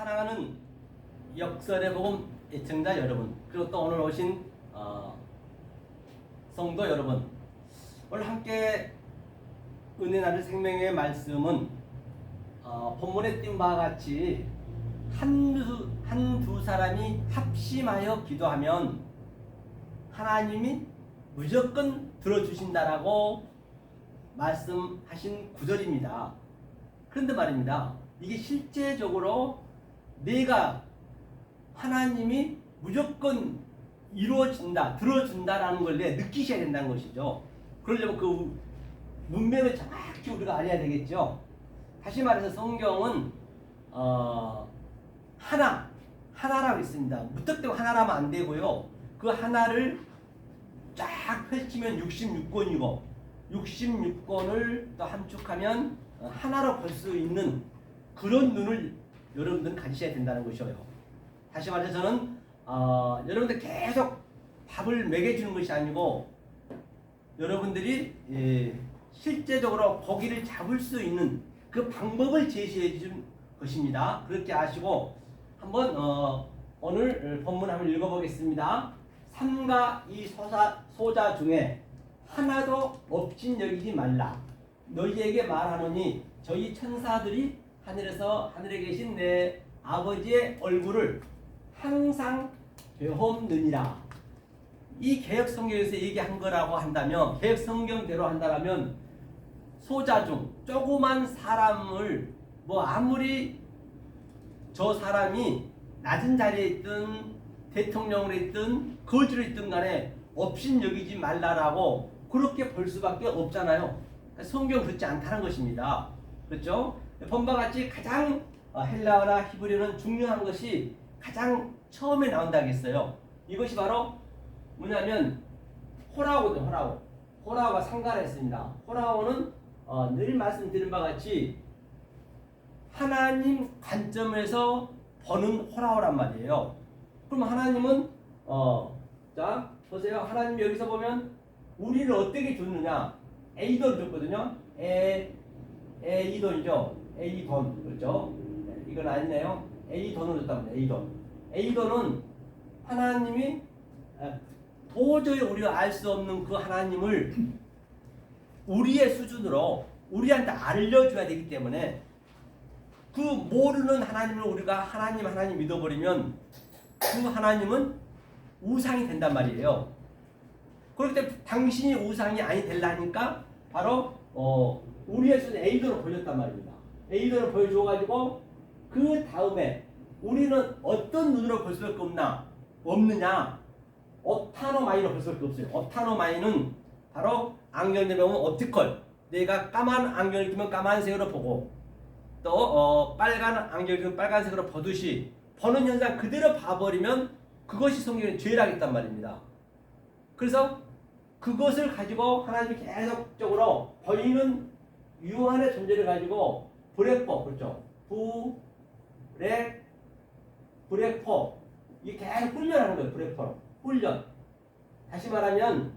사랑하는 역설의 복음 애청자 여러분, 그리고 또 오늘 오신 성도 여러분, 오늘 함께 은혜 나눌 생명의 말씀은 본문에 띈 바와 같이 한두 사람이 합심하여 기도하면 하나님이 무조건 들어주신다라고 말씀하신 구절입니다. 그런데 말입니다, 이게 실제적으로 내가 하나님이 무조건 이루어진다, 들어준다라는 걸 내가 느끼셔야 된다는 것이죠. 그러려면 그 문맥을 정확히 우리가 알아야 되겠죠. 다시 말해서 성경은 하나라고 있습니다. 무턱대고 하나라면 안 되고요. 그 하나를 쫙 펼치면 66권이고 66권을 또 함축하면 하나로 볼 수 있는 그런 눈을 여러분들은 가지셔야 된다는 것이에요. 다시 말해서 저는 여러분들 계속 밥을 먹여주는 것이 아니고 여러분들이 실제적으로 고기를 잡을 수 있는 그 방법을 제시해 준 것입니다. 그렇게 아시고 한번 오늘 본문 한번 읽어보겠습니다. 삼가 이 소자 중에 하나도 없인 여기지 말라. 너희에게 말하노니 저희 천사들이 하늘에 계신 내 아버지의 얼굴을 항상 배움느니라. 이 개역 성경에서 얘기한 거라고 한다면, 개역 성경대로 한다면 소자 중 조그만 사람을 아무리 저 사람이 낮은 자리에 있든 대통령으로 있든 거지로 있든 간에 없인 여기지 말라라고 그렇게 볼 수밖에 없잖아요. 성경 그렇지 않다는 것입니다. 그렇죠? 본바 같이 가장 헬라어나 히브리어는 중요한 것이 가장 처음에 나온다고 했어요. 이것이 바로 뭐냐면 호라오거든요. 호라오가 상가라 했습니다. 호라오는 늘 말씀드린 바 같이 하나님 관점에서 보는 호라오란 말이에요. 그럼 하나님은 자 보세요. 하나님 여기서 보면 우리를 어떻게 줬느냐? A돈 줬거든요. A돈이죠. A돈 그렇죠? 이건 아니네요. A돈을 줬답니다. A돈은 하나님이 도저히 우리가 알 수 없는 그 하나님을 우리의 수준으로 우리한테 알려줘야 되기 때문에 그 모르는 하나님을 우리가 하나님 믿어버리면 그 하나님은 우상이 된단 말이에요. 그렇기 때문에 당신이 우상이 아니 되려니까 바로 우리의 수준 A돈을 보여줬단 말입니다. A돈을 보여줘가지고 그 다음에 우리는 어떤 눈으로 볼 수밖에 없느냐? 옵타노마이로 볼 수밖에 없어요. 옵타노마이는 바로 안경을 보면 옵티컬. 내가 까만 안경을 끼면 까만색으로 보고 또 빨간 안경을 끼면 빨간색으로 보듯이 보는 현상 그대로 봐버리면 그것이 성경의 죄라고 했단 말입니다. 그래서 그것을 가지고 하나님이 계속적으로 보이는 유한의 존재를 가지고 불행법, 그렇죠? 불행법 이게 계속 훈련하는 거예요. 불행법 훈련. 다시 말하면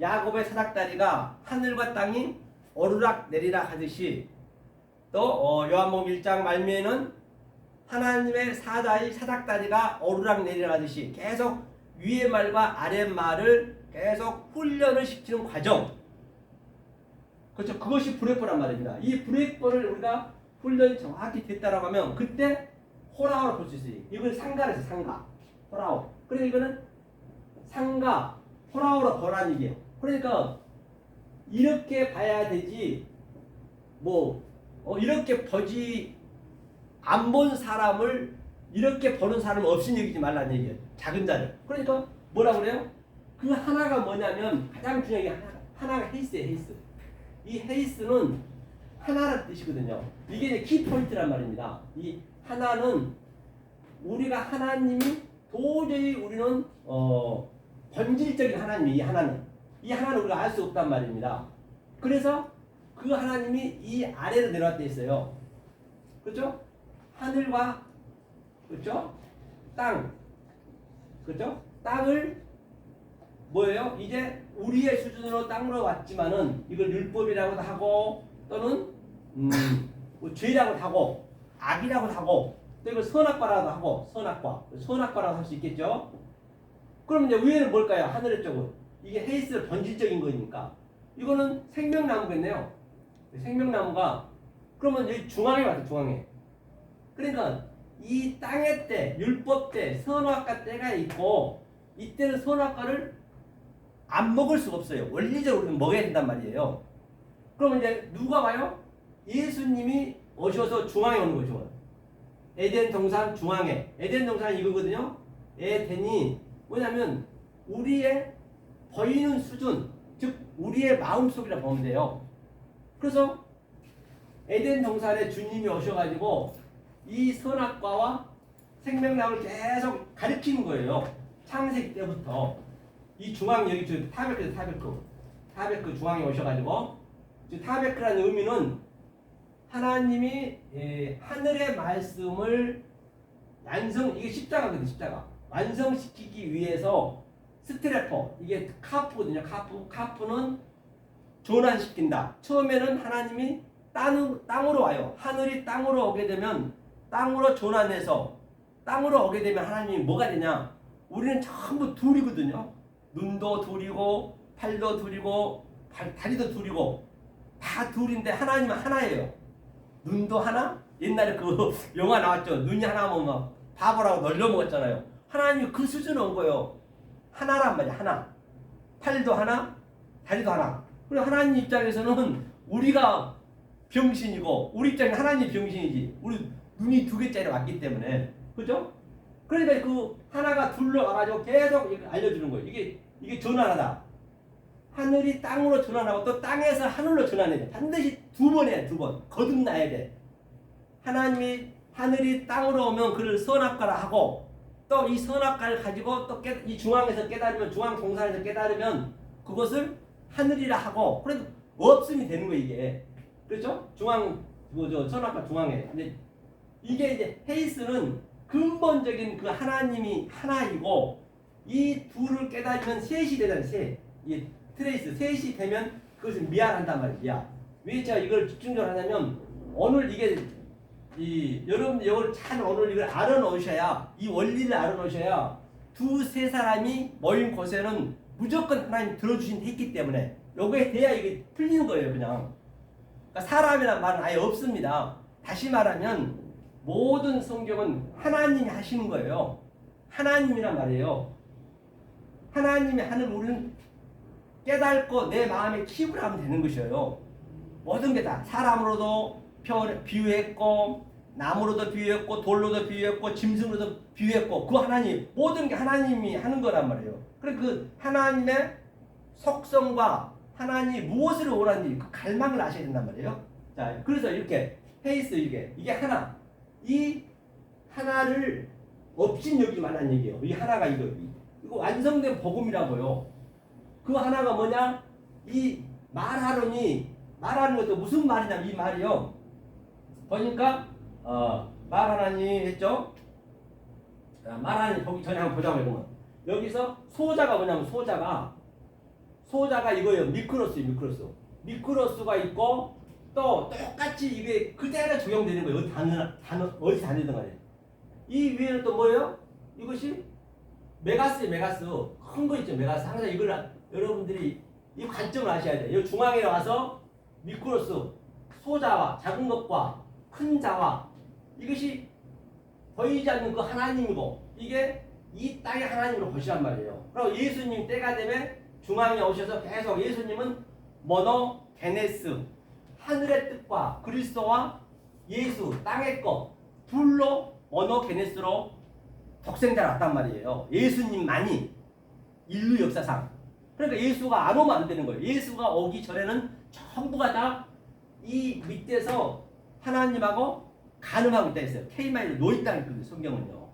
야곱의 사닥다리가 하늘과 땅이 오르락 내리락 하듯이 또 요한복음 1장 말미에는 하나님의 사닥다리가 오르락 내리락 하듯이 계속 위의 말과 아래 말을 계속 훈련을 시키는 과정. 그렇죠. 그것이 불행법란 말입니다. 이 불행법을 우리가 훈련이 정확히 됐다라고 하면 그때 호라오로 볼 수 있어요. 이걸 상가라서 상가. 호라오. 그러니까 이거는 상가, 호라오로 보라는 얘기예요. 그러니까 이렇게 봐야 되지 이렇게 보지 안 본 사람을 이렇게 보는 사람은 없인 여기지 말라는 얘기예요. 작은 자를. 그러니까 뭐라고 그래요? 그 하나가 뭐냐면 가장 중요한 게 하나가 헤이스예요. 헤이스. 이 헤이스는 하나라는 뜻이거든요. 이게 이제 키포인트란 말입니다. 이 하나는 우리가 하나님이 도저히 우리는 본질적인 하나님이 이 하나는 우리가 알 수 없단 말입니다. 그래서 그 하나님이 이 아래로 내려왔다 했어요. 그렇죠? 하늘과 그렇죠? 땅 그렇죠? 땅을 뭐예요? 이제 우리의 수준으로 땅으로 왔지만은 이걸 율법이라고도 하고 또는 죄라고도 하고 악이라고도 하고 또 이걸 선악과라고 하고 선악과라고 할 수 있겠죠. 그럼 이제 위에는 뭘까요? 하늘의 쪽은 이게 헤이스 본질적인 거니까 이거는 생명나무겠네요. 생명나무가 그러면 여기 중앙에 맞죠. 중앙에. 그러니까 이 땅의 때, 율법 때, 선악과 때가 있고 이때는 선악과를 안 먹을 수가 없어요. 원리적으로 먹어야 된단 말이에요. 그러면 이제 누가 와요? 예수님이 오셔서 중앙에 오는 거죠. 에덴 동산 중앙에. 에덴 동산 이거거든요. 에덴이 뭐냐면 우리의 보이는 수준, 즉 우리의 마음속이라 보면 돼요. 그래서 에덴 동산에 주님이 오셔가지고 이 선악과와 생명나무를 계속 가르치는 거예요. 창세기 때부터. 이 중앙 여기 저 타베크 중앙에 오셔가지고 타베크라는 의미는 하나님이 하늘의 말씀을 이게 십자가거든요. 십자가 완성시키기 위해서 스트레퍼 이게 카프거든요. 카프는 전환시킨다. 처음에는 하나님이 땅으로 와요. 하늘이 땅으로 오게 되면 땅으로 전환해서 땅으로 오게 되면 하나님이 뭐가 되냐? 우리는 전부 둘이거든요. 눈도 둘이고 팔도 둘이고 다리도 둘이고 다 둘인데 하나님은 하나예요. 눈도 하나? 옛날에 그 영화 나왔죠. 눈이 하나면 막 바보라고 놀려먹었잖아요. 하나님이 그 수준에 온 거예요. 하나란 말이야. 하나. 팔도 하나, 다리도 하나. 그리고 하나님 입장에서는 우리가 병신이고 우리 입장에 하나님 병신이지. 우리 눈이 두 개짜리 왔기 때문에. 그죠? 그러니까 그 하나가 둘러 와가지고 계속 알려주는 거예요. 이게 전환하다. 하늘이 땅으로 전환하고 또 땅에서 하늘로 전환해야 돼. 반드시 두 번 해야 돼. 두 번. 거듭나야 돼. 하나님이 하늘이 땅으로 오면 그를 선악과라 하고 또 이 선악과를 가지고 또 이 중앙에서 깨달으면 중앙 동산에서 깨달으면 그것을 하늘이라 하고 그래도 없음이 되는 거예요. 이게. 그렇죠? 중앙 선악과 중앙에. 근데 이게 이제 헤이스는 근본적인 그 하나님이 하나이고 이 둘을 깨달으면 셋이 되잖아요. 셋. 이 트레이스 셋이 되면 그것을 미안한단 말이에요. 미안. 왜 제가 이걸 집중적으로 하냐면 오늘 이게 여러분 이걸 잘 오늘 이걸 알아놓으셔야 이 원리를 알아놓으셔야 두세 사람이 모인 곳에는 무조건 하나님 들어주신 했기 때문에 요거에 대야 이게 풀리는 거예요. 그냥. 그러니까 사람이란 말은 아예 없습니다. 다시 말하면 모든 성경은 하나님이 하시는 거예요. 하나님이란 말이에요. 하나님이 하는 우리는 깨닫고 내 마음에 킵을 하면 되는 것이에요. 모든 게 다 사람으로도 비유했고 나무로도 비유했고 돌로도 비유했고 짐승으로도 비유했고 그 하나님 모든 게 하나님이 하는 거란 말이에요. 그래서 그 하나님의 속성과 하나님이 무엇을 원하는지 그 갈망을 아셔야 된단 말이에요. 자, 그래서 이렇게 페이스 이게 하나 이 하나를 없인 여기지 말라는 얘기예요. 이 하나가 이거 완성된 복음이라고요. 그 하나가 뭐냐? 이 말하는 것도 무슨 말이냐면 이 말이요. 보니까 말하나니 했죠. 말하나니 보기 전에 한번 보자고요. 그러면 여기서 소자가 뭐냐면 소자가 이거예요. 미크로스가 있고 또 똑같이 이게 그대로 적용되는 거예요. 어디 다니든 간에. 이 위에는 또 뭐예요? 이것이 메가스 큰 거 있죠. 메가스 항상 이걸 여러분들이 이 관점을 아셔야 돼요. 이 중앙에 와서 미크로스 소자와 작은 것과 큰 자와 이것이 보이지 않는 그 하나님이고 이게 이 땅의 하나님으로 보시란 말이에요. 그리고 예수님 때가 되면 중앙에 오셔서 계속 예수님은 모노게네스 하늘의 뜻과 그리스도와 예수 땅의 것 둘로 모노게네스로 독생자로 왔단 말이에요. 예수님만이 인류 역사상. 그러니까 예수가 안 오면 안 되는 거예요. 예수가 오기 전에는 전부가 다 이 밑에서 하나님하고 가늠하고 있다 했어요. K마이를 놓있다 했거든요. 성경은요.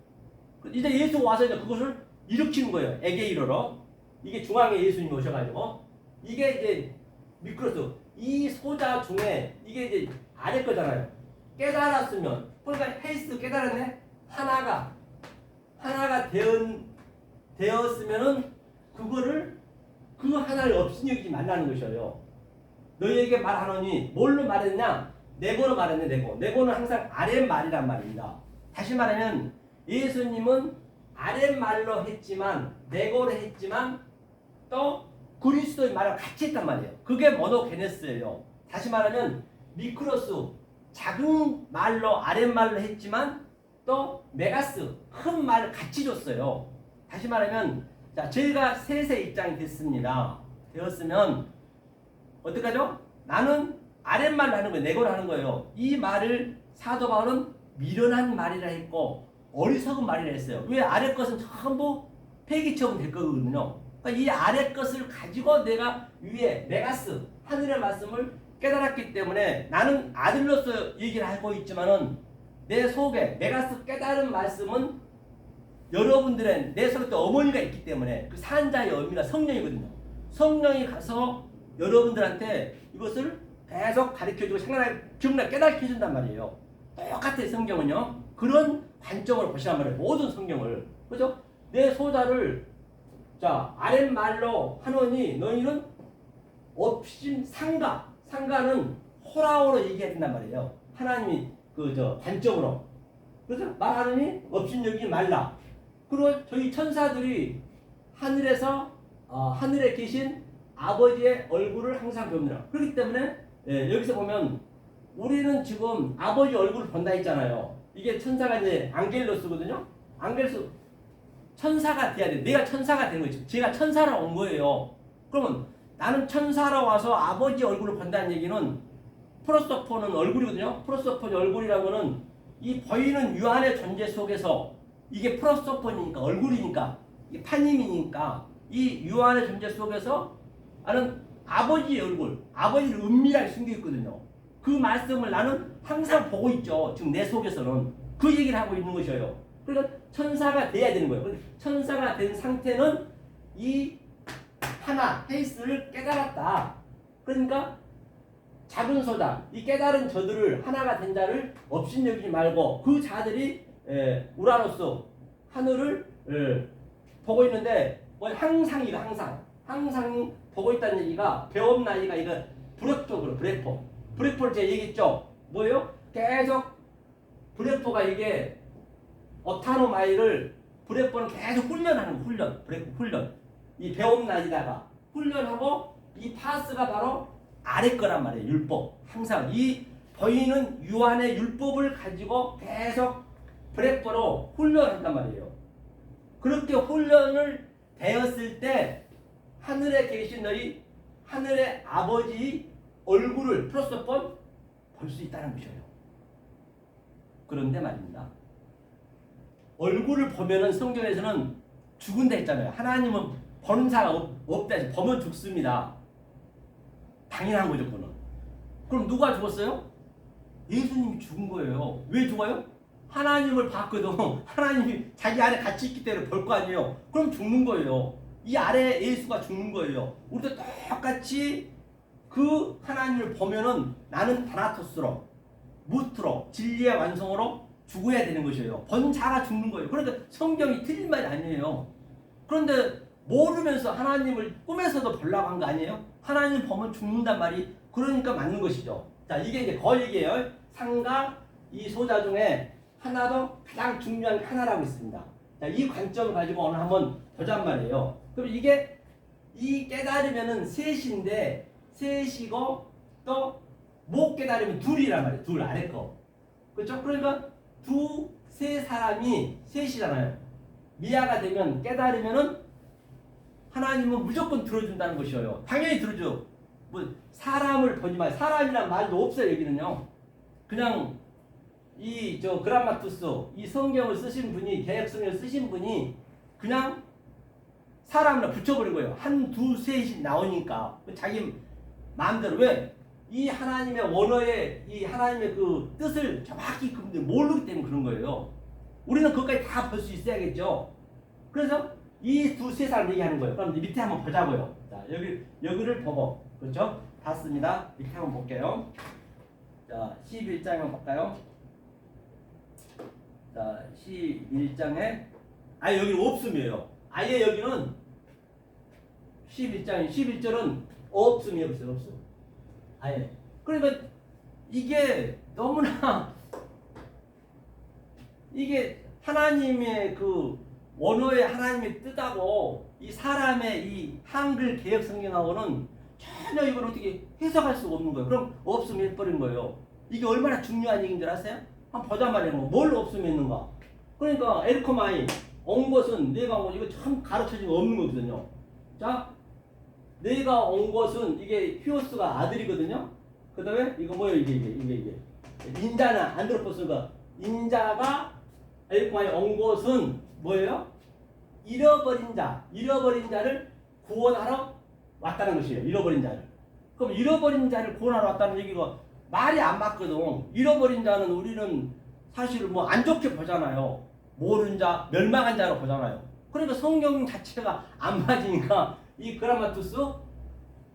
이제 예수가 와서 이제 그것을 일으키는 거예요. 에게이로로. 이게 중앙에 예수님이 오셔가지고 이게 이제 미크로스 이 소자 중에 이게 이제 아래 거잖아요. 깨달았으면 그러니까 헤이스 깨달았네. 하나가 되었으면은 그거를 그 하나를 없인 여기지 말라는 것이에요. 너희에게 말하노니 뭘로 말했냐? 네고로 말했네, 네고. 네고는 항상 아랫말이란 말입니다. 다시 말하면 예수님은 아랫말로 했지만, 네고로 했지만 또 그리스도의 말을 같이 했단 말이에요. 그게 모노게네스예요. 다시 말하면 미크로스, 작은 말로 아랫말로 했지만 또 메가스, 큰 말을 같이 줬어요. 다시 말하면 자, 저희가 셋의 입장이 되었으면 어떡하죠? 나는 아랫말로 하는 거예요. 네고로 하는 거예요. 이 말을 사도 바울은 미련한 말이라 했고 어리석은 말이라 했어요. 왜? 아랫 것은 전부 폐기처분 될 거거든요. 그러니까 이 아랫 것을 가지고 내가 위에 메가스, 하늘의 말씀을 깨달았기 때문에 나는 아들로서 얘기를 하고 있지만은 내 속에 메가스 깨달은 말씀은 여러분들의 내 속에 또 어머니가 있기 때문에 그 산자의 의미가 성령이거든요. 성령이 가서 여러분들한테 이것을 계속 가르쳐주고 기억나 깨닫게 해준단 말이에요. 똑같아요. 성경은요. 그런 관점으로 보시란 말이에요. 모든 성경을. 그죠? 내 소자를 자 아랫말로 하노니 너희는 없인 상가는 호라오로 얘기해야 된단 말이에요. 하나님이 관점으로. 그래서 말하느니 없인 여기지 말라. 그리고 저희 천사들이 하늘에서 하늘에 계신 아버지의 얼굴을 항상 봅니다. 그렇기 때문에 여기서 보면 우리는 지금 아버지 얼굴을 본다 했잖아요. 이게 천사가 이제 앙겔로스거든요. 앙겔로스 천사가 돼야 돼. 내가 천사가 되는 거죠. 제가 천사로 온 거예요. 그러면 나는 천사로 와서 아버지 얼굴을 본다는 얘기는 프로소포는 얼굴이거든요. 프로소포의 얼굴이라고는 이 보이는 유한의 존재 속에서 이게 프로소폰이니까 얼굴이니까 이게 파님이니까 이 유한의 존재 속에서 나는 아버지의 얼굴, 아버지를 은밀하게 숨겨 있거든요. 그 말씀을 나는 항상 보고 있죠. 지금 내 속에서는 그 얘기를 하고 있는 것이에요. 그러니까 천사가 돼야 되는 거예요. 천사가 된 상태는 이 하나 헤이스를 깨달았다. 그러니까 작은 소자, 이 깨달은 저들을 하나가 된 자를 업신여기지 말고 그 자들이 우라노스 하늘을 보고 있는데 항상 보고 있다는 얘기가 배엄나이가 이거 브렉포로 브렉포를 제가 얘기했죠. 뭐예요? 계속 브렉포가 이게 어타노마이를 브렉포는 계속 훈련하는 훈련 이 배엄나이다가 훈련하고 이 파스가 바로 아래 거란 말이에요. 율법 항상 이 보이는 유한의 율법을 가지고 계속 브렉포로 훈련한단 말이에요. 그렇게 훈련을 되었을 때 하늘에 계신 너희 하늘의 아버지 얼굴을 프로소폰 볼 수 있다는 것이에요. 그런데 말입니다. 얼굴을 보면은 성경에서는 죽은다 했잖아요. 하나님은 보는 사람 없다 해서 보면 죽습니다. 당연한 거죠, 그거는. 그럼 누가 죽었어요? 예수님이 죽은 거예요. 왜 죽어요? 하나님을 봤거든. 하나님이 자기 안에 같이 있기 때문에 볼 거 아니에요. 그럼 죽는 거예요. 이 아래 예수가 죽는 거예요. 우리도 똑같이 그 하나님을 보면은 나는 다나토스로, 무트로, 진리의 완성으로 죽어야 되는 것이에요. 본 자가 죽는 거예요. 그러니까 성경이 틀린 말이 아니에요. 그런데 모르면서 하나님을 꿈에서도 보려고 한 거 아니에요? 하나님 보면 죽는단 말이 그러니까 맞는 것이죠. 자, 이게 이제 거얘기예요. 상가 이 소자 중에 하나도 가장 중요한 하나라고 있습니다. 자, 이 관점을 가지고 오늘 한번 보자는 말이에요. 그럼 이게 이 깨달으면은 셋인데 셋이고 또 못 깨달으면 둘이란 말이에요. 둘 아래 거. 그렇죠? 그러니까 세 사람이 셋이잖아요. 미아가 되면 깨달으면은 하나님은 무조건 들어준다는 것이에요. 당연히 들어줘. 뭐 사람을 보지 마요. 사람이란 말도 없어요. 여기는요. 그냥 이 그라마투스 이 성경을 쓰신 분이 개혁성경을 쓰신 분이 그냥 사람을 붙여버린 거예요. 한, 두, 셋이 나오니까 자기 마음대로 왜? 이 하나님의 원어의 이 하나님의 그 뜻을 정확히 모르기 때문에 그런 거예요. 우리는 그것까지 다 볼 수 있어야겠죠. 그래서 이 두, 세 사람 얘기하는 거예요. 그럼 이제 밑에 한번 보자고요. 자, 여기를 보고 그렇죠? 봤습니다. 밑에 한번 볼게요. 자, 11장에 한번 볼까요? 자, 11장에 아예 여기는 없음이에요. 아예 여기는 11절은 없음이 없어요. 없음. 아예. 그러니까 이게 너무나 이게 하나님의 그 원어의 하나님의 뜻하고 이 사람의 이 한글 개혁 성경하고는 전혀 이걸 어떻게 해석할 수가 없는 거예요. 그럼 없으면 해버린 거예요. 이게 얼마나 중요한 얘기인 줄 아세요? 한번 보자 말이에요. 뭘 없으면 있는가? 그러니까 에르코마이 온 것은 내가 온 것, 이거 참 가르쳐진 거 없는 거거든요. 자, 내가 온 것은 이게 히오스가 아들이거든요. 그 다음에 이거 뭐예요? 이게 인자는 안드로포스가 인자가 에르코마이 온 것은 뭐예요? 잃어버린 자를 구원하러 왔다는 것이에요. 잃어버린 자를. 그럼 잃어버린 자를 구원하러 왔다는 얘기가 말이 안 맞거든. 잃어버린 자는 우리는 사실 뭐 안 좋게 보잖아요. 모르는 자, 멸망한 자로 보잖아요. 그러니까 성경 자체가 안 맞으니까 이 그라마투스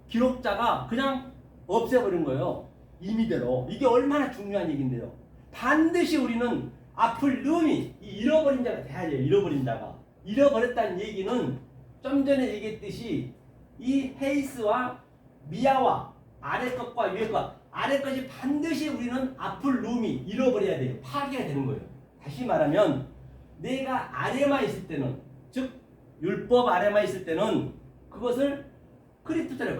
기록자가 그냥 없애버린 거예요. 임의대로. 이게 얼마나 중요한 얘기인데요. 반드시 우리는 앞을 름이 잃어버린 자가 돼야 돼요. 잃어버린 자가. 잃어버렸다는 얘기는 좀 전에 얘기했듯이 이 헤이스와 미아와 아래 것과 위에 것, 아래 것이 반드시 우리는 앞을 룸이 잃어버려야 돼요. 파괴가 되는 거예요. 다시 말하면 내가 아래만 있을 때는, 즉 율법 아래만 있을 때는 그것을 크리프토래요.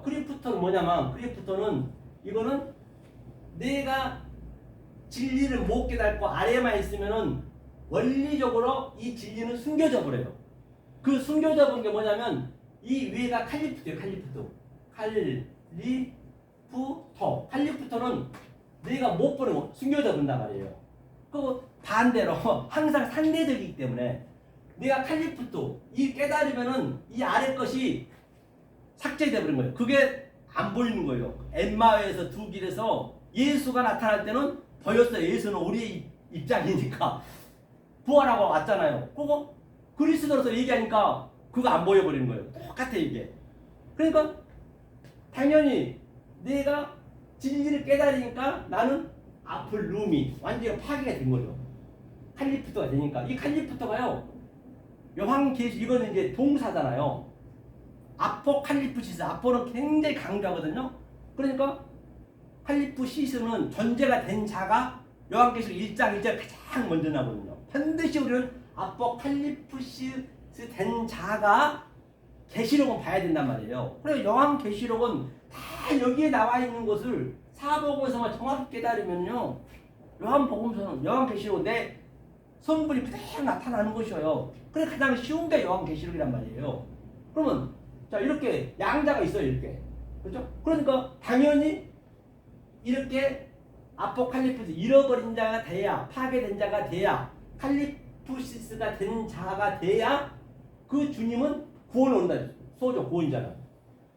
크리프토는 뭐냐면 크리프토는 이거는 내가 진리를 못 깨닫고 아래만 있으면은 원리적으로 이 진리는 숨겨져 버려요. 그 숨겨져 본 게 뭐냐면 이 위에가 칼리프토예요. 칼리프토는 내가 못 보는 거 숨겨져 본단 말이에요. 그 반대로 항상 상대적이기 때문에 내가 칼리프토 이 깨달으면은 이 아래 것이 삭제돼 버린 거예요. 그게 안 보이는 거예요. 엠마오에서 두 길에서 예수가 나타날 때는 보였어요. 예수는 우리의 입장이니까 부활하고 왔잖아요. 그거 그리스도로서 얘기하니까 그거 안 보여버리는 거예요. 똑같아 이게. 그러니까 당연히 내가 진리를 깨달으니까 나는 앞을 룸이 완전히 파괴가 된 거죠. 칼리프토가 되니까. 이 칼리프토가요. 요한계시 이거는 이제 동사잖아요. 아포칼리프시스. 아포는 굉장히 강조하거든요. 그러니까 칼리프시스는 존재가 된 자가 요한계시록 1장 1절 가장 먼저 나거든요. 반드시 우리는 아포칼리프시스 된 자가 계시록은 봐야 된단 말이에요. 그래서 요한계시록은 다 여기에 나와 있는 것을 사복음서만 정확히 깨달으면요. 요한계시록 내 성분이 그대로 나타나는 것이에요. 그래 가장 쉬운 게 요한계시록이란 말이에요. 그러면 자 이렇게 양자가 있어요. 이렇게. 그렇죠? 그러니까 당연히 이렇게 아포칼리프스 잃어버린 자가 돼야 파괴된 자가 돼야 칼리프시스가 된 자가 돼야 그 주님은 구원을 얻는다. 소죠 구원자는.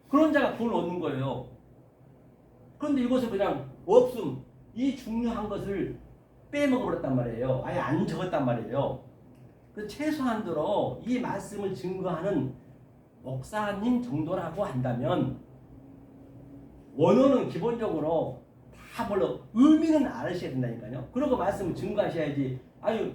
그런 자가 구원을 얻는 거예요. 그런데 이것을 그냥 없음 이 중요한 것을 빼먹어버렸단 말이에요. 아예 안 적었단 말이에요. 그래서 최소한도로 이 말씀을 증거하는 목사님 정도라고 한다면 원어는 기본적으로 다 물론 의미는 알으셔야 된다니까요. 그러고 말씀을 증거하셔야지. 아니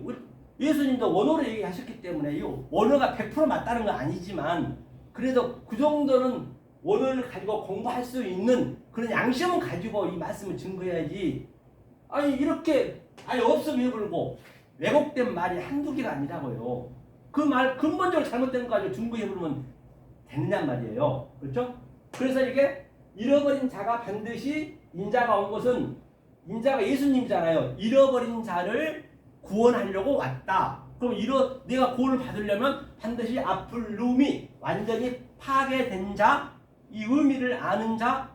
예수님도 원어로 얘기하셨기 때문에 이 원어가 100% 맞다는 건 아니지만 그래도 그 정도는 원어를 가지고 공부할 수 있는 그런 양심은 가지고 이 말씀을 증거해야지. 아니 이렇게 아니 없으면 해버리고 왜곡된 말이 한두 개가 아니라고요. 그 말 근본적으로 잘못된 거 가지고 증거해버리면 되느냔 말이에요. 그렇죠? 그래서 이게 잃어버린 자가 반드시 인자가 온 것은 인자가 예수님이잖아요. 잃어버린 자를 구원하려고 왔다. 그럼 내가 구원을 받으려면 반드시 앞을 룸이 완전히 파괴된 자, 이 의미를 아는 자,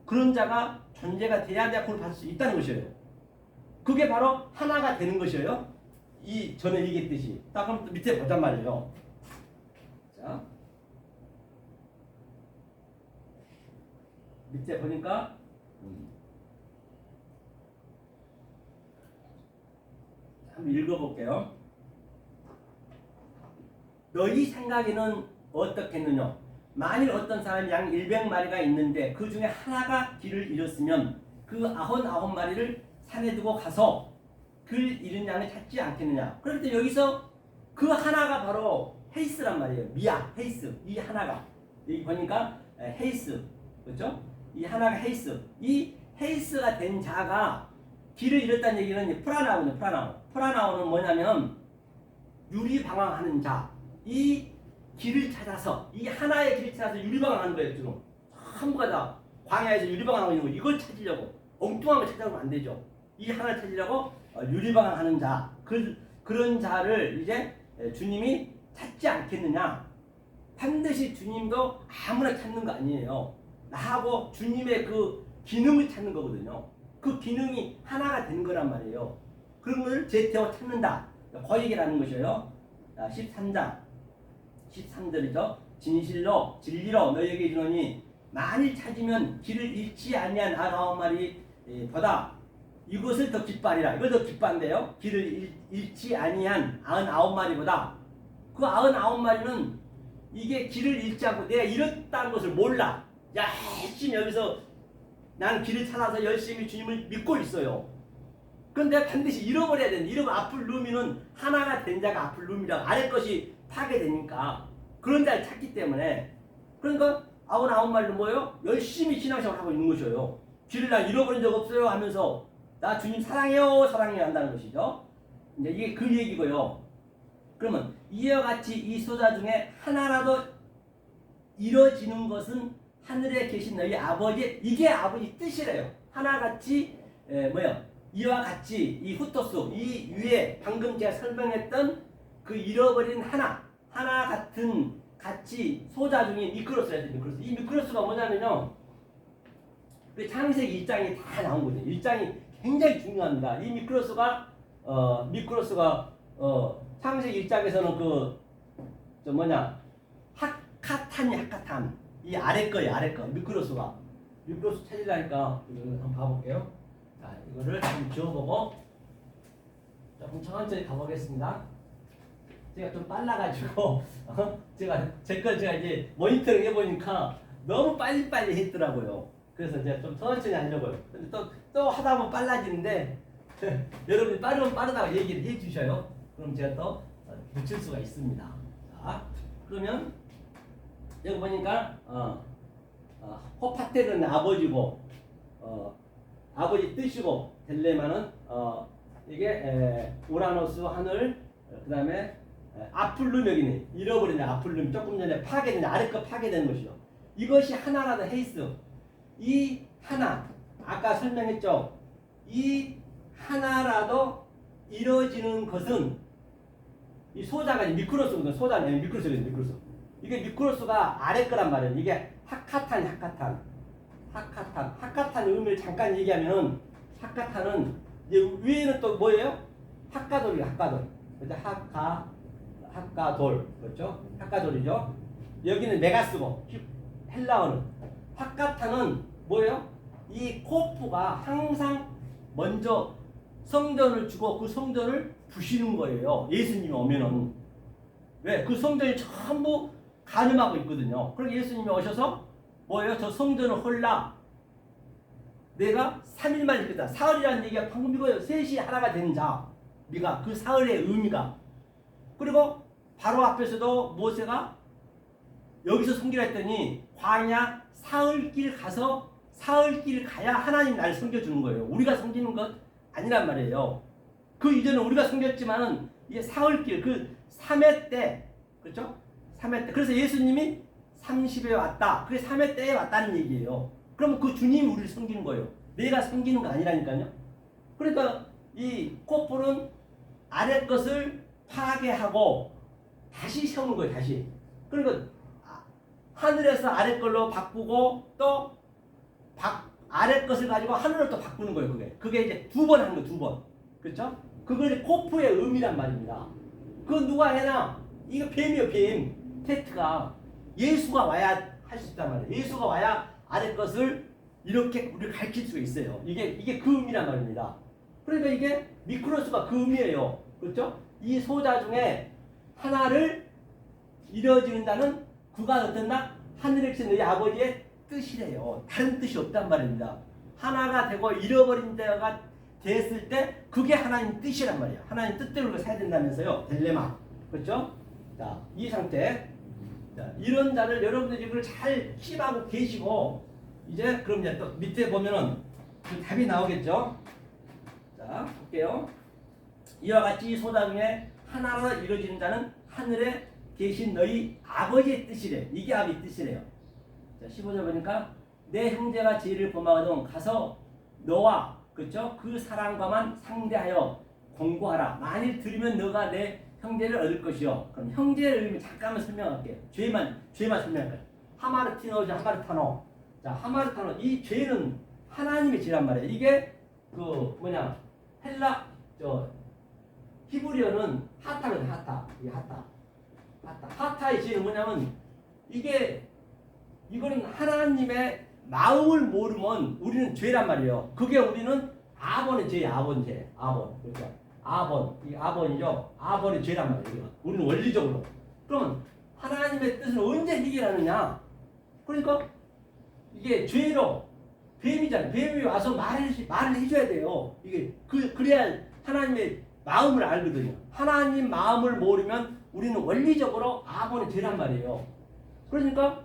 그런 자가 존재가 돼야 내가 구원을 받을 수 있다는 것이에요. 그게 바로 하나가 되는 것이에요. 이 전에 얘기했듯이. 딱 그럼 또 밑에 보단 말이에요. 자, 밑에 보니까 한번 읽어볼게요. 너희 생각에는 어떻겠느냐? 만일 어떤 사람이 양 100마리가 있는데 그 중에 하나가 길을 잃었으면 그 99마리를 산에 두고 가서 길 잃은 양을 찾지 않겠느냐? 그럴 때 여기서 그 하나가 바로 헤이스란 말이에요. 미아, 헤이스. 이 하나가. 여기 보니까 헤이스. 그렇죠? 이 하나가 헤이스. 이 헤이스가 된 자가 길을 잃었다는 얘기는 프라나오는 프라나오는 뭐냐면 유리방황하는 자. 이 길을 찾아서 이 하나의 길을 찾아서 유리방황하는 거예요. 지금 전부가 다 광야에서 유리방황하고 있는 거. 이걸 찾으려고 엉뚱한 걸 찾아오면 안 되죠. 이 하나를 찾으려고 유리방황하는 자. 그런 자를 이제 주님이 찾지 않겠느냐. 반드시 주님도 아무나 찾는 거 아니에요. 나하고 주님의 그 기능을 찾는 거거든요. 그 기능이 하나가 되는 거란 말이에요. 그런 걸 제태워 찾는다. 그 얘기라는 것이에요. 13장 13절이죠. 진실로 진리로 너희에게 이르노니 만일 찾으면 길을 잃지 아니한 99마리 보다 이것을 더 기뻐하리라. 이걸 더 기뻐한대요. 길을 잃지 아니한 99마리보다 그 99마리는 이게 길을 잃지 않고 내가 잃었다는 것을 몰라. 열심히 여기서 난 길을 찾아서 열심히 주님을 믿고 있어요. 그런데 반드시 잃어버려야 되는데 잃어버려 앞을 누미는 하나가 된 자가 앞을 누미라. 아래 것이 파괴되니까 그런 자를 찾기 때문에 그러니까 99마리는 뭐예요? 열심히 신앙생활을 하고 있는 것이에요. 길을 나 잃어버린 적 없어요 하면서 나 주님 사랑해요 한다는 것이죠. 이제 이게 그 얘기고요. 그러면 이와 같이 이 소자 중에 하나라도 이뤄지는 것은 하늘에 계신 너희 아버지 이게 아버지 뜻이래요. 하나같이 이와 같이 이 후토스 이 위에 방금 제가 설명했던 그 잃어버린 하나 같은 같이 소자 중에 미크로스라 해야 미크로스. 이 미크로스가 뭐냐면요. 그 창세기 1장이 다 나온 거죠. 1장이 굉장히 중요합니다. 이 미크로스가 창세기 1장에서는 하카탄 이 아래 거 미크로스 찾으려니까 이거 한번 봐볼게요. 자, 이거를 좀 지워보고 조금 천천히 가보겠습니다. 제가 좀 빨라가지고 제가 이제 모니터링 해보니까 너무 빨리 했더라고요. 그래서 제가 좀 천천히 하려고요. 근데 또 하다 보면 빨라지는데 여러분이 빠르면 빠르다고 얘기를 해주셔요. 그럼 제가 또 붙일 수가 있습니다. 자, 그러면 여기 보니까 호파텔은 아버지고 아버지 뜻이고 델레마는 이게 우라노스 하늘 그 다음에 아플룸 여기네 잃어버린 아플룸 조금 전에 파괴된 아래 거 파괴된 것이요. 이것이 하나라도 헤이스 이 하나 아까 설명했죠. 이 하나라도 이루어지는 것은 이 소자가 미크로스거든. 소자는 미크로스. 이게 미크로스가 아래 거란 말이에요. 이게 하카탄 의미를 잠깐 얘기하면은 하카탄은 이제 위에는 또 뭐예요? 하카돌. 그죠? 하카돌. 그렇죠? 하카돌이죠. 여기는 메가스고 헬라어는 하카탄은 뭐예요? 이 코프가 항상 먼저 성전을 주고 그 성전을 부시는 거예요. 예수님이 오면은. 왜? 그 성전이 전부 가늠하고 있거든요. 그리고 예수님이 오셔서 뭐예요? 저 성전을 헐라. 내가 3일만 있겠다. 사흘이라는 얘기가 방금 이거예요. 셋이 하나가 된 자. 네가 그 사흘의 의미가. 그리고 바로 앞에서도 모세가 여기서 섬기라 했더니 광야 사흘길 가서 사흘길 가야 하나님 나를 섬겨주는 거예요. 우리가 섬기는 것 아니란 말이에요. 그 이전에 우리가 섬겼지만은 이게 사흘길 그 3회 때 그렇죠? 3회 때 그래서 예수님이 30에 왔다. 그게 3회 때에 왔다는 얘기예요. 그럼 그 주님이 우리를 섬기는 거예요. 내가 섬기는 거 아니라니까요. 그러니까 이 코뿔은 아래 것을 파괴하고 다시 세우는 거예요. 다시. 그러니까 하늘에서 아래 걸로 바꾸고 또 아래 것을 가지고 하늘로 또 바꾸는 거예요. 그게 이제 두 번 하는 거예요. 두 번. 그렇죠? 그걸 코프의 의미란 말입니다. 그건 누가 해나? 이거 뱀이에요. 뱀. 테트가 예수가 와야 할 수 있단 말이에요. 예수가 와야 아래 것을 이렇게 우리를 가르칠 수가 있어요. 이게 그 의미란 말입니다. 그러니까 이게 미크로스가 그 의미예요. 그렇죠? 이 소자 중에 하나를 이루어지는다는 그가 어떤다? 하늘에 계신 너희 아버지의 뜻이래요. 다른 뜻이 없단 말입니다. 하나가 되고 잃어버린 자가 됐을 때 그게 하나님 뜻이란 말이에요. 하나님 뜻대로 살야 된다면서요. 딜레마. 그렇죠? 자, 이 상태. 자, 이런 자를 여러분들이 이걸 잘 킵하고 계시고 이제 그럼 이제 또 밑에 보면은 그 답이 나오겠죠. 자, 볼게요. 이와 같이 소다 중에 하나로 이루어지는 자는 하늘에 계신 너희 아버지의 뜻이래. 이게 아버지 뜻이래요. 자, 15절 보니까 내 형제가 죄를 범하거든 가서 너와 그렇죠? 그 사람과만 상대하여 공고하라. 만일 들으면 너가 내 형제를 얻을 것이요. 그럼 형제를 의미 잠깐만 설명할게요. 죄만 설명할게요. 하마르티노죠, 하마르타노. 자, 하마르타노. 이 죄는 하나님의 죄란 말이에요. 이게 그 뭐냐 헬라 저 히브리어는 하타거든. 하타. 이 하타. 하타의 죄는 뭐냐면 이거는 하나님의 마음을 모르면 우리는 죄란 말이에요. 그게 우리는 아본의 죄예요. 아본 죄. 아본. 그렇죠? 아본. 이 아본이죠. 아본의 죄란 말이에요. 우리는 원리적으로. 그러면 하나님의 뜻을 언제 해결하느냐? 그러니까 이게 죄로 뱀이잖아요. 뱀이 와서 말을 해줘야 돼요. 이게 그래야 하나님의 마음을 알거든요. 하나님 마음을 모르면 우리는 원리적으로 아본의 죄란 말이에요. 그러니까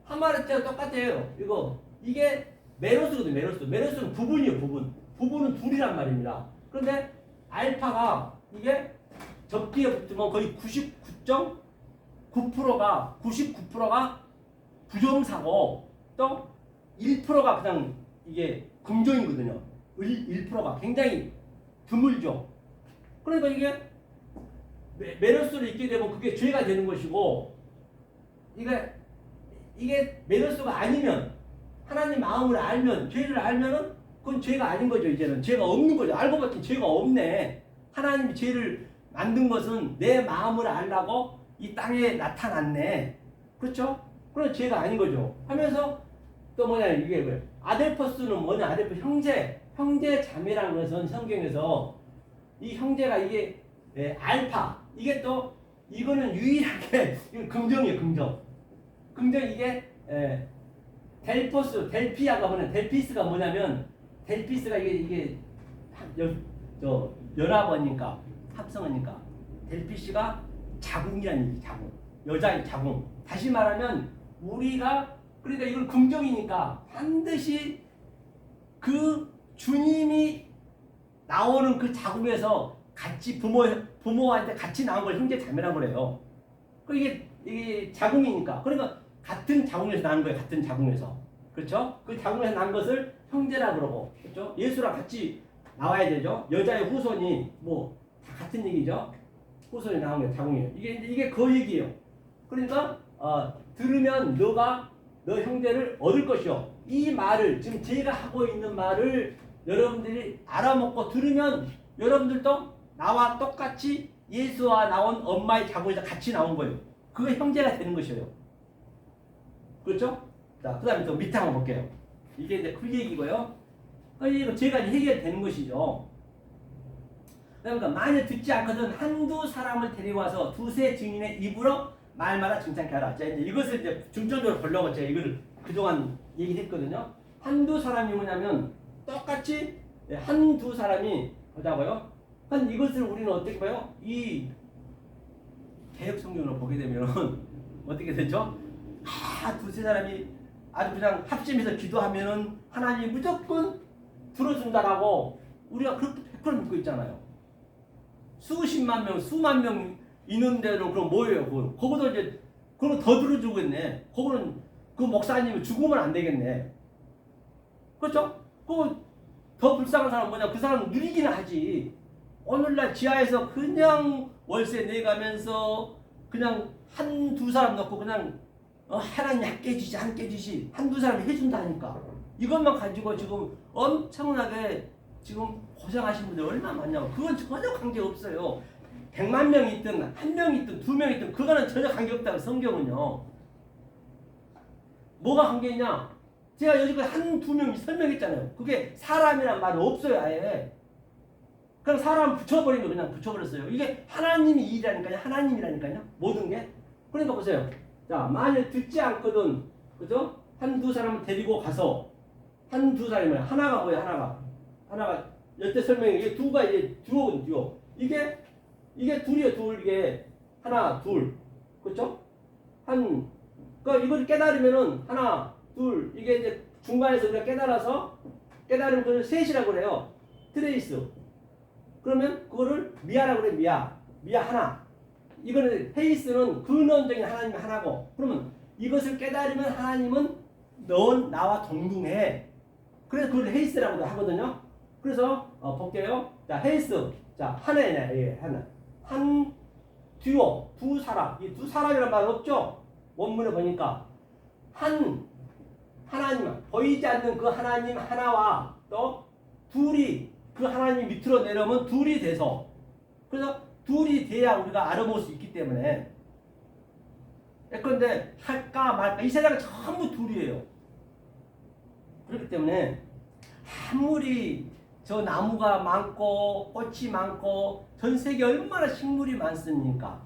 하마르티가 똑같아요. 이게 메로스거든요. 메로스는 부분이에요. 부분은 둘이란 말입니다. 그런데 알파가 이게 접기에 붙으면 거의 99.9%가 부정사고 또 1%가 그냥 이게 긍정이거든요. 1%가 굉장히 드물죠. 그러니까 이게 메로스를 잊게 되면 그게 죄가 되는 것이고 이게 메로스가 아니면 하나님 마음을 알면 죄를 알면은 그건 죄가 아닌 거죠. 이제는 죄가 없는 거죠. 알고 봤더니 죄가 없네. 하나님이 죄를 만든 것은 내 마음을 알라고 이 땅에 나타났네. 그렇죠? 그럼 죄가 아닌 거죠. 하면서 또 뭐냐 이게 뭐예요? 아델퍼스는 뭐냐? 아델퍼스 형제 자매라는 것은 성경에서 이 형제가 이게 알파 이게 또 이거는 유일하게 이건 긍정이에요. 긍정 이게 델피스가 뭐냐면 델피스가 이게 연합어니까 합성어니까 델피스가 자궁이라는 얘기. 자궁 여자의 자궁. 다시 말하면 우리가 그러니까 이건 긍정이니까 반드시 그 주님이 나오는 그 자궁에서 같이 부모한테 같이 나온 걸 형제 자매라고 그래요. 이게 자궁이니까 그러니까 같은 자궁에서 나는 거예요. 같은 자궁에서. 그렇죠? 그 자궁에서 난 것을 형제라 그러고. 그렇죠? 예수랑 같이 나와야 되죠. 여자의 후손이 뭐 다 같은 얘기죠. 후손이 나온 게 자궁이에요. 이게 그 얘기예요. 그러니까 들으면 너 형제를 얻을 것이요. 이 말을 지금 제가 하고 있는 말을 여러분들이 알아먹고 들으면 여러분들도 나와 똑같이 예수와 나온 엄마의 자궁에서 같이 나온 거예요. 그게 형제가 되는 것이에요. 그렇죠? 자, 그 다음에 또 밑에 한번 볼게요. 이게 이제 그 얘기고요. 이거 제가 해결되는 것이죠. 그러니까 만일 듣지 않거든 한두 사람을 데리고 와서 두세 증인의 입으로 말마다 증찬케 하라. 자, 이제 이것을 이제 중점적으로 보려고 제가 이거를 그동안 얘기했거든요. 한두 사람이 뭐냐면 똑같이 한두 사람이 보자고요. 이것을 우리는 어떻게 봐요? 이 개혁 성경으로 보게 되면 어떻게 되죠? 두세 사람이 아주 그냥 합심해서 기도하면은 하나님이 무조건 들어준다라고 우리가 그렇게 100% 믿고 있잖아요. 수십만 명, 수만 명 있는 데는 그럼 뭐예요? 그거도 이제 그거 더 들어주겠네. 그거는 그 목사님이 죽으면 안 되겠네. 그렇죠? 더 불쌍한 사람은 뭐냐? 그 사람은 누리기는 하지. 오늘날 지하에서 그냥 월세 내가면서 그냥 한두 사람 넣고 그냥 하나님 함께 해주시 한두 사람이 해준다니까. 이것만 가지고 지금 엄청나게 지금 고생하신 분들 얼마나 많냐고. 그건 전혀 관계없어요. 100만 명이 있든 1명이 있든 2명이 있든 그거는 전혀 관계없다고 성경은요. 뭐가 관계있냐? 제가 여지까지 1, 2명, 3명 했잖아요. 그게 사람이란 말이 없어요. 아예. 그냥 사람 붙여버린 거 그냥 붙여버렸어요. 이게 하나님이 일이라니까요. 하나님이라니까요. 모든 게. 그러니까 보세요. 자, 만일 듣지 않거든. 그죠? 한두 사람을 데리고 가서 한두 사람이 뭐야? 하나가 뭐야? 하나가 여태 설명해. 이게 두가 이제 듀오거든. 듀오. 이게 둘이에요. 둘. 이게 하나, 둘. 그렇죠? 그러니까 이걸 깨달으면은 하나, 둘. 이게 이제 중간에서 우리가 깨달으면 그걸 셋이라고 그래요. 트레이스. 그러면 그거를 미아라고 그래. 미아 하나. 이거는 헤이스는 근원적인 하나님이 하나고, 그러면 이것을 깨달으면 하나님은 넌 나와 동등해. 그래서 그걸 헤이스라고도 하거든요. 그래서 볼게요. 자, 헤이스. 자, 하나이네. 예, 하나. 한 듀오, 두 사람. 이 두 사람이란 말 없죠? 원문에 보니까 하나님, 보이지 않는 그 하나님 하나와 또 둘이 그 하나님 밑으로 내려오면 둘이 돼서, 그래서 둘이 돼야 우리가 알아볼 수 있기 때문에. 그런데 할까 말까 이 세상은 전부 둘이에요. 그렇기 때문에 아무리 저 나무가 많고 꽃이 많고 전 세계 얼마나 식물이 많습니까?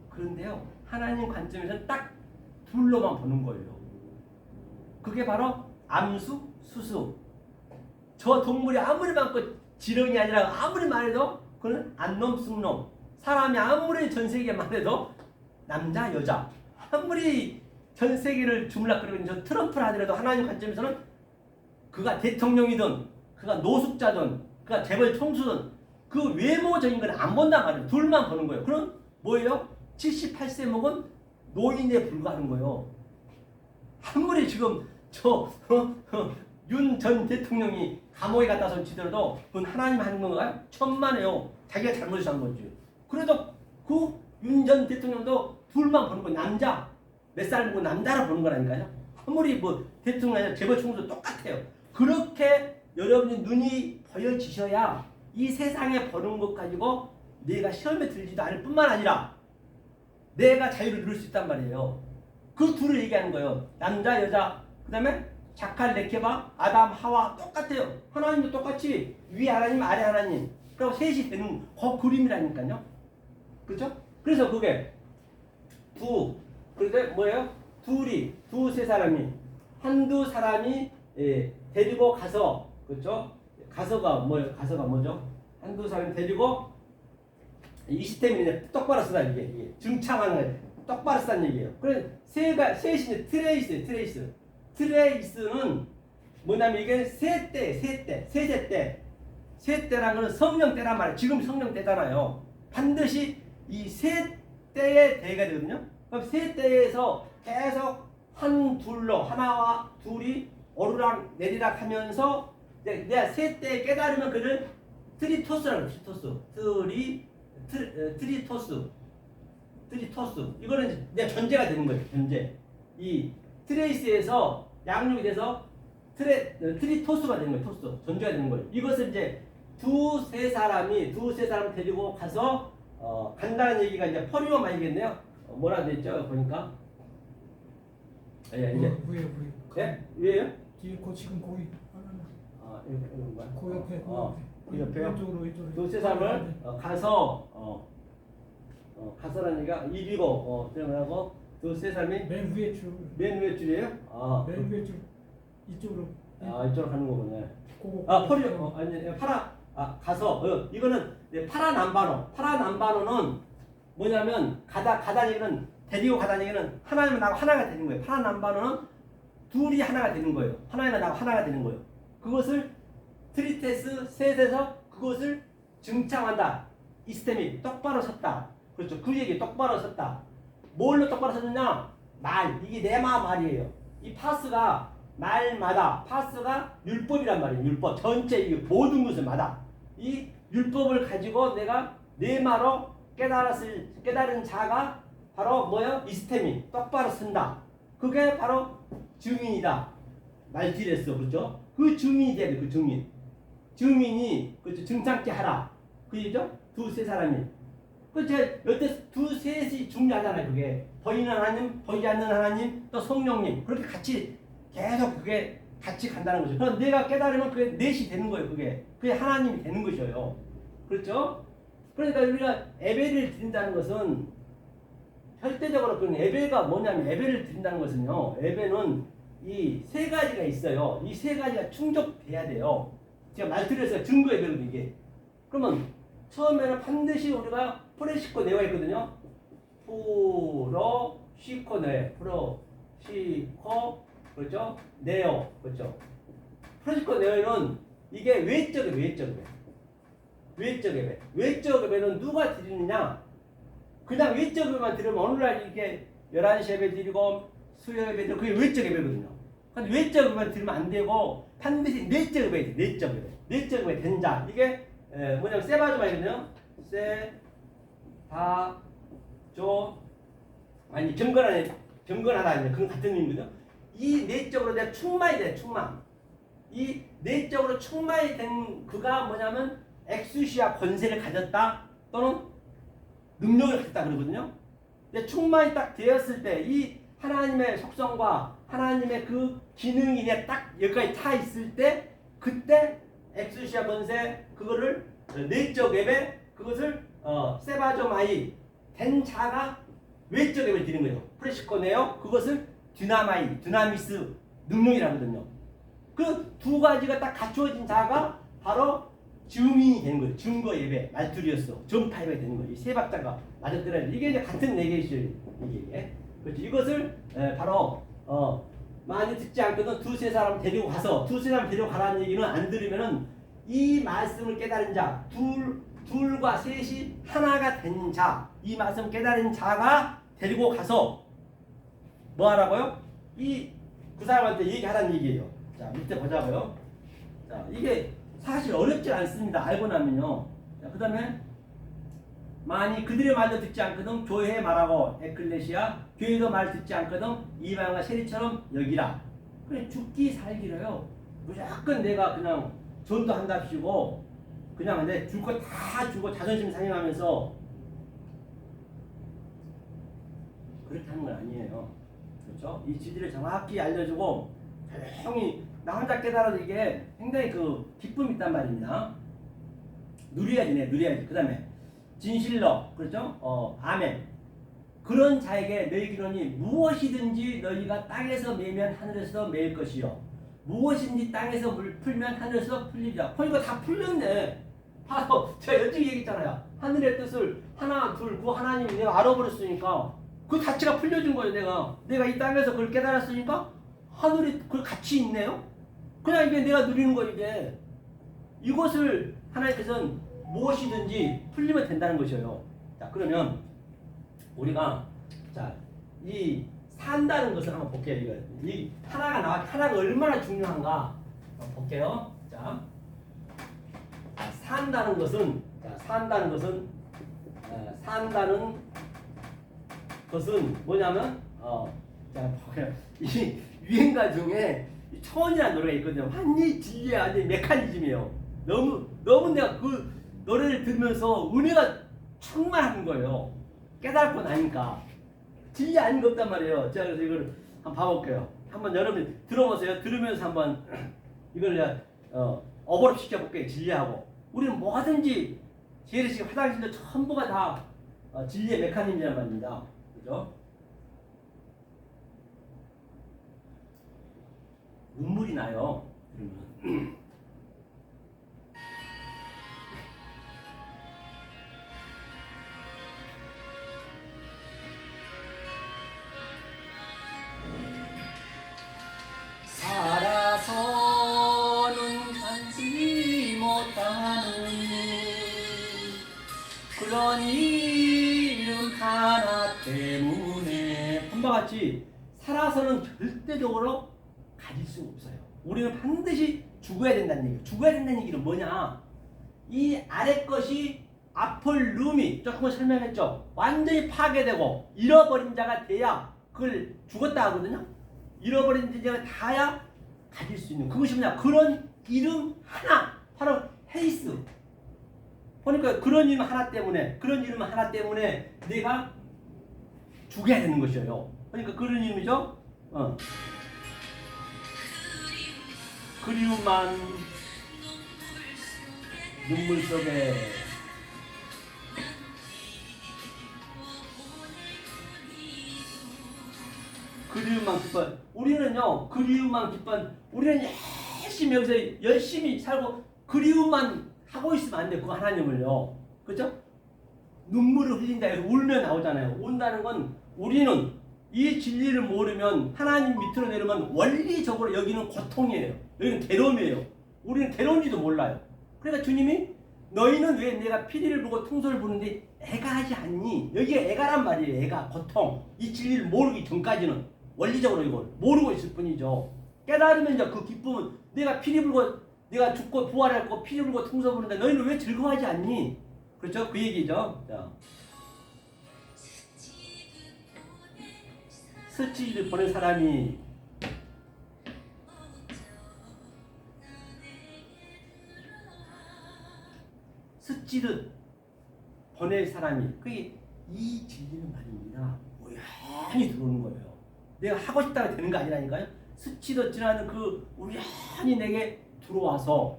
그런데요, 하나님 관점에서는 딱 둘로만 보는 거예요. 그게 바로 암수, 수수. 저 동물이 아무리 많고 지렁이 아니라 아무리 많아도 그건 안놈, 쑥놈. 사람이 아무리 전 세계에 많아도 남자, 여자. 아무리 전 세계를 주물럭거리고 있는 저 트럼프를 하더라도 하나님 관점에서는 그가 대통령이든 그가 노숙자든 그가 재벌 총수든 그 외모적인 건 안 본단 말이에요. 둘만 보는 거예요. 그럼 뭐예요? 78세 먹은 노인에 불과하는 거예요. 아무리 지금 윤 전 대통령이 감옥에 갔다 서 지더라도 그건 하나님 하는 건가요? 천만에요. 자기가 잘못을 한 거지. 그래도 그 윤 전 대통령도 둘만 보는 거예요. 남자. 몇 살 보고 남자라 보는 거라니까요. 아무리 뭐 대통령이나 재벌 총수도 똑같아요. 그렇게 여러분이 눈이 보여지셔야 이 세상에 보는 것 가지고 내가 시험에 들지도 않을 뿐만 아니라 내가 자유를 누릴 수 있단 말이에요. 그 둘을 얘기하는 거예요. 남자, 여자, 그 다음에 자칼, 레케바, 아담, 하와 똑같아요. 하나님도 똑같이 위 하나님, 아래 하나님. 그리고 셋이 되는 그 그림이라니까요. 그렇죠? 그래서 그게 그런데 뭐예요? 두세 사람이 한두 사람이 데리고 가서, 그렇죠? 가서가 뭐죠? 한두 사람이 데리고 이 시스템이 똑바로 쓰다 이게 중창하는 거예요. 똑바로 쓰다는 얘기예요. 그래서 셋이 트레이스는 뭐냐면 이게 세때란 거는 성령 때란 말이에요. 지금 성령 때잖아요. 반드시 이 세때의 대가 되거든요. 그럼 세때에서 계속 하나와 둘이 오르락 내리락 하면서 내가 세때에 깨달으면 그를 트리토스라고 해요. 트리토스. 이거는 내 존재가 되는 거예요. 존재. 이 트레이스에서 양육이 돼서 트리토스가 되는 거예요. 토스. 존재가 되는 거예요. 이것을 이제 두세 사람 데리고 가서 간다는 얘기가 이제 퍼리오만 말이겠네요. 뭐라 돼 있죠? 보니까. 예, 이제 위에. 예? 위에요? 뒤에 지금 거기. 이거 뭐야? 그 옆에. 그 옆에요? 이쪽으로. 두세 사람을 가서 가서라는 얘기가 이리고 들어가고 두세 사람이 맨 위에 줄. 맨 위에 줄이에요? 맨 위에 줄. 이쪽으로. 이쪽으로 가는 거군요. 그거. 포리오 아니 가서 이거는 파라 남바노는 뭐냐면 가다는 얘기는 데리고 가다는 얘기는 하나님은 나하고 하나가 되는 거예요. 파라 남바노는 둘이 하나가 되는 거예요. 하나님은 나하고 하나가 되는 거예요. 그것을 트리테스 셋에서 그것을 증창한다. 이 시스템이 똑바로 섰다. 그렇죠. 그 얘기 똑바로 섰다. 뭘로 똑바로 섰느냐? 이게 내 마음 말이에요. 이 파스가 말마다 파스가 율법이란 말이에요. 율법 전체 이 모든 것을 마다 이 율법을 가지고 내가 내 말로 깨달은 자가 바로 뭐예요? 이 시스템이 똑바로 쓴다. 그게 바로 증인이다. 말티레스 그렇죠? 그 증인이 돼야 돼. 그 증인이 그렇죠. 증창케 하라. 그죠? 두세 사람이. 그렇죠. 여태 두셋이 중요하잖아요. 그게 보이는 하나님, 보이지 않는 하나님, 또 성령님 그렇게 같이 계속 그게 같이 간다는 거죠. 그럼 내가 깨달으면 그게 넷이 되는 거예요. 그게 하나님이 되는 것이에요. 그렇죠? 그러니까 우리가 예배를 드린다는 것은 절대적으로 그런 예배가 뭐냐면 예배를 드린다는 것은요. 예배는 이 세 가지가 있어요. 이 세 가지가 충족돼야 돼요. 제가 말씀드렸어요. 증거 예배거든요. 이게. 그러면 처음에는 반드시 우리가 프레시코 내가 있거든요. 프로시코 내 프로시코 그렇죠? 네오, 그렇죠? 프로시코 네오는 이게 외적 예배, 외적 예배. 외적 예배. 외적 예배는 누가 드리느냐? 그냥 외적 예배만 드리면 오늘날 이렇게 11시 예배 드리고 수요 예배 드리고 그게 외적 예배거든요. 근데 외적 예배만 드리면 안 되고 반드시 내적 예배, 내적 예배. 내적 예배 된 자. 이게 뭐냐면 세바조마이거든요. 세바조 아니 경건하다 그런 같은 의미거든요. 이 내적으로 내가 충만이 돼, 충만. 이 내적으로 충만이 된 그가 뭐냐면 엑수시아 권세를 가졌다 또는 능력을 가졌다 그러거든요. 근데 충만이 딱 되었을 때 이 하나님의 속성과 하나님의 그 기능이 딱 여기까지 차 있을 때 그때 엑수시아 권세 그거를 내적 예배 그것을 세바조마이 된 자가 외적 예배를 드리는 거예요. 프레시코네요. 그것을 드나미스 능력이라거든요. 그 두 가지가 딱 갖추어진 자가 바로 증인이 되는 거예요. 증거 예배, 말투리였어. 전파 예배 되는 거예요. 이 세 박자가 맞아떨어야 돼. 이게 이제 같은 네 개이죠. 이게. 그렇죠. 이것을 바로 많이 듣지 않거든 두세 사람 데리고 가서 두세 사람 데리고 가라는 얘기는 안 들으면은 이 말씀을 깨달은 자, 둘과 셋이 하나가 된 자, 이 말씀 깨달은 자가 데리고 가서 뭐 하라고요? 그 사람한테 얘기하라는 얘기예요. 자, 밑에 보자고요. 자, 이게 사실 어렵지 않습니다. 알고 나면요. 자, 그 다음에 만이 그들의 말도 듣지 않거든 교회에 말하고 에클레시아 교회도 말 듣지 않거든 이방과 세리처럼 여기라. 그래 죽기 살기로요. 무조건 내가 그냥 전도한답시고 그냥 내 줄 거 다 주고 자존심 상해하면서 그렇게 하는 건 아니에요. 그렇죠? 이 지지를 정확히 알려주고 조용히 나 혼자 깨달아도 이게 굉장히 그 기쁨이 있단 말입니다. 누려야지, 누려야지. 그 다음에 진실로, 그렇죠? 아멘. 그런 자에게 너희 기론이 무엇이든지 너희가 땅에서 매면 하늘에서도 매일 것이요. 무엇인지 땅에서 물 풀면 하늘에서 풀리리라. 그러니까 다 풀렸네. 바로 제가 여쭈 얘기했잖아요. 하늘의 뜻을 하나, 둘, 그 하나님이 내가 알아버렸으니까 그 자체가 풀려준 거예요. 내가 이 땅에서 그걸 깨달았으니까 하늘이 그 같이 있네요. 그냥 이게 내가 누리는 거 이게 이것을 하나님께서는 무엇이든지 풀리면 된다는 것이에요. 자, 그러면 우리가 자, 이 산다는 것을 한번 볼게요. 이거 이 하나가 얼마나 중요한가 한번 볼게요. 자, 산다는 것은 뭐냐면 자, 이 유행가 중에 초원이라는 노래가 있거든요. 완전히 진리의 아니 메커니즘이에요. 너무 내가 그 노래를 들으면서 은혜가 충만한 거예요. 깨달고 나니까 진리 아닌 거 없단 말이에요. 제가 그래서 이걸 한번 봐볼게요. 한번 여러분 들어보세요. 들으면서 한번 이걸 어버럽 시켜볼게요. 진리하고 우리는 뭐하든지 재래식 화장실도 전부가 다 진리의 메커니즘이란 말입니다. 그죠? 눈물이 나요. 그러면 살아서는 하지 못하는 그런 이름 하나 때문에 본바 같이 살아서는 절대적으로 가질 수 없어요. 우리는 반드시 죽어야 된다는 얘기예요. 죽어야 된다는 얘기는 뭐냐? 이 아래 것이 아폴룸이 조금 설명했죠. 완전히 파괴되고 잃어버린 자가 돼야 그걸 죽었다 하거든요. 잃어버린 자가 다야 가질 수 있는 그것이 뭐냐? 그런 이름 하나 바로 헤이스. 그러니까 그런 이름 하나 때문에 내가 죽여야 되는 것이에요. 그러니까 그런 이름이죠. 그리움만 눈물 속에 그리움만 기뻐. 그리움만 기뻐. 우리는 열심히 여기서 열심히 살고 그리움만 하고 있으면 안 돼. 그 하나님을요. 그렇죠? 눈물을 흘린다 해서 울면 나오잖아요. 운다는 건 우리는 이 진리를 모르면 하나님 밑으로 내려면 원리적으로 여기는 고통이에요. 여기는 괴로움이에요. 우리는 괴로운지도 몰라요. 그러니까 주님이 너희는 왜 내가 피리를 부고 통솔을 부는데 애가 하지 않니? 여기가 애가란 말이에요. 애가 고통. 이 진리를 모르기 전까지는 원리적으로 이걸 모르고 있을 뿐이죠. 깨달으면 이제 그 기쁨은 내가 피리 불고 내가 죽고 부활했고 피리 불고 통솔 부는데 너희는 왜 즐거워하지 않니? 그렇죠? 그 얘기죠. 자. 스치듯 보낸 사람이 스치듯 보낼 사람이 그게 이 진리는 말입니다. 우연히 들어오는 거예요. 내가 하고 싶다고 되는 거 아니라니까요. 스치듯 지나는 그 우연히 내게 들어와서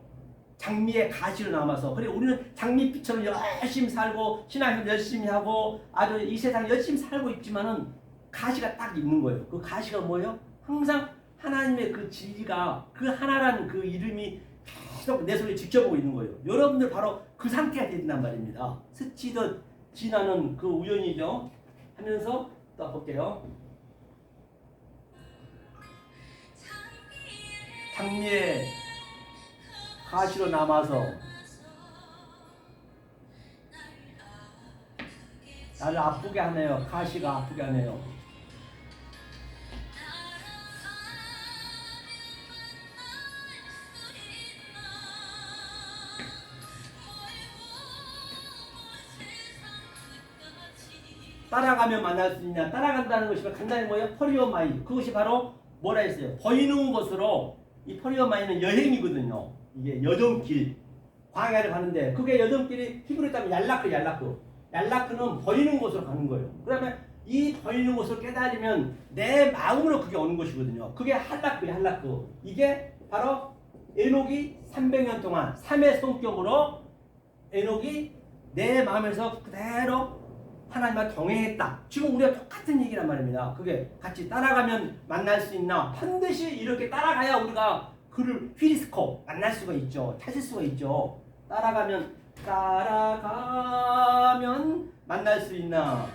장미의 가시로 남아서 그래 우리는 장미빛처럼 열심히 살고 신앙을 열심히 하고 아주 이 세상 열심히 살고 있지만은 가시가 딱 있는 거예요. 그 가시가 뭐예요? 항상 하나님의 그 진리가 그 하나라는 그 이름이 계속 내 손에 지켜보고 있는 거예요. 여러분들 바로 그 상태가 된단 말입니다. 스치듯 지나는 그 우연이죠. 하면서 또 볼게요. 장미의 가시로 남아서 나를 아프게 하네요. 가시가 아프게 하네요. 따라가면 만날 수 있냐? 따라간다는 것이 간단히 뭐예요? 포리오마이. 그것이 바로 뭐라 했어요? 보이는 곳으로 이 포리오마이는 여행이거든요. 이게 여정길. 광야를 가는데 그게 여정길이 히브리어 따면 얄라크는 보이는 곳으로 가는 거예요. 그 다음에 이 보이는 곳을 깨달으면 내 마음으로 그게 오는 것이거든요. 그게 할라크. 이게 바로 에녹이 300년 동안 3의 성격으로 에녹이 내 마음에서 그대로 하나님과 동행했다. 지금 우리가 똑같은 얘기란 말입니다. 그게 같이 따라가면 만날 수 있나? 반드시 이렇게 따라가야 우리가 그를 휘리스코 만날 수가 있죠. 찾을 수가 있죠. 따라가면 만날 수 있나?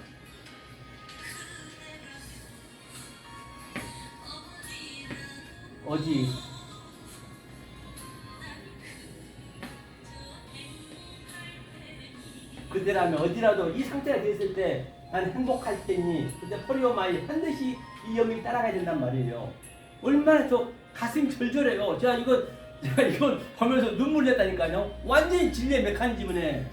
어디? 그대라면 어디라도 이 상태가 됐을 때 난 행복할 테니 그때 포리오마이 반드시 이 영이 따라가야 된단 말이에요. 얼마나 저 가슴이 절절해요. 제가 이거 보면서 눈물 냈다니까요. 완전히 진리의 메커니즘이네.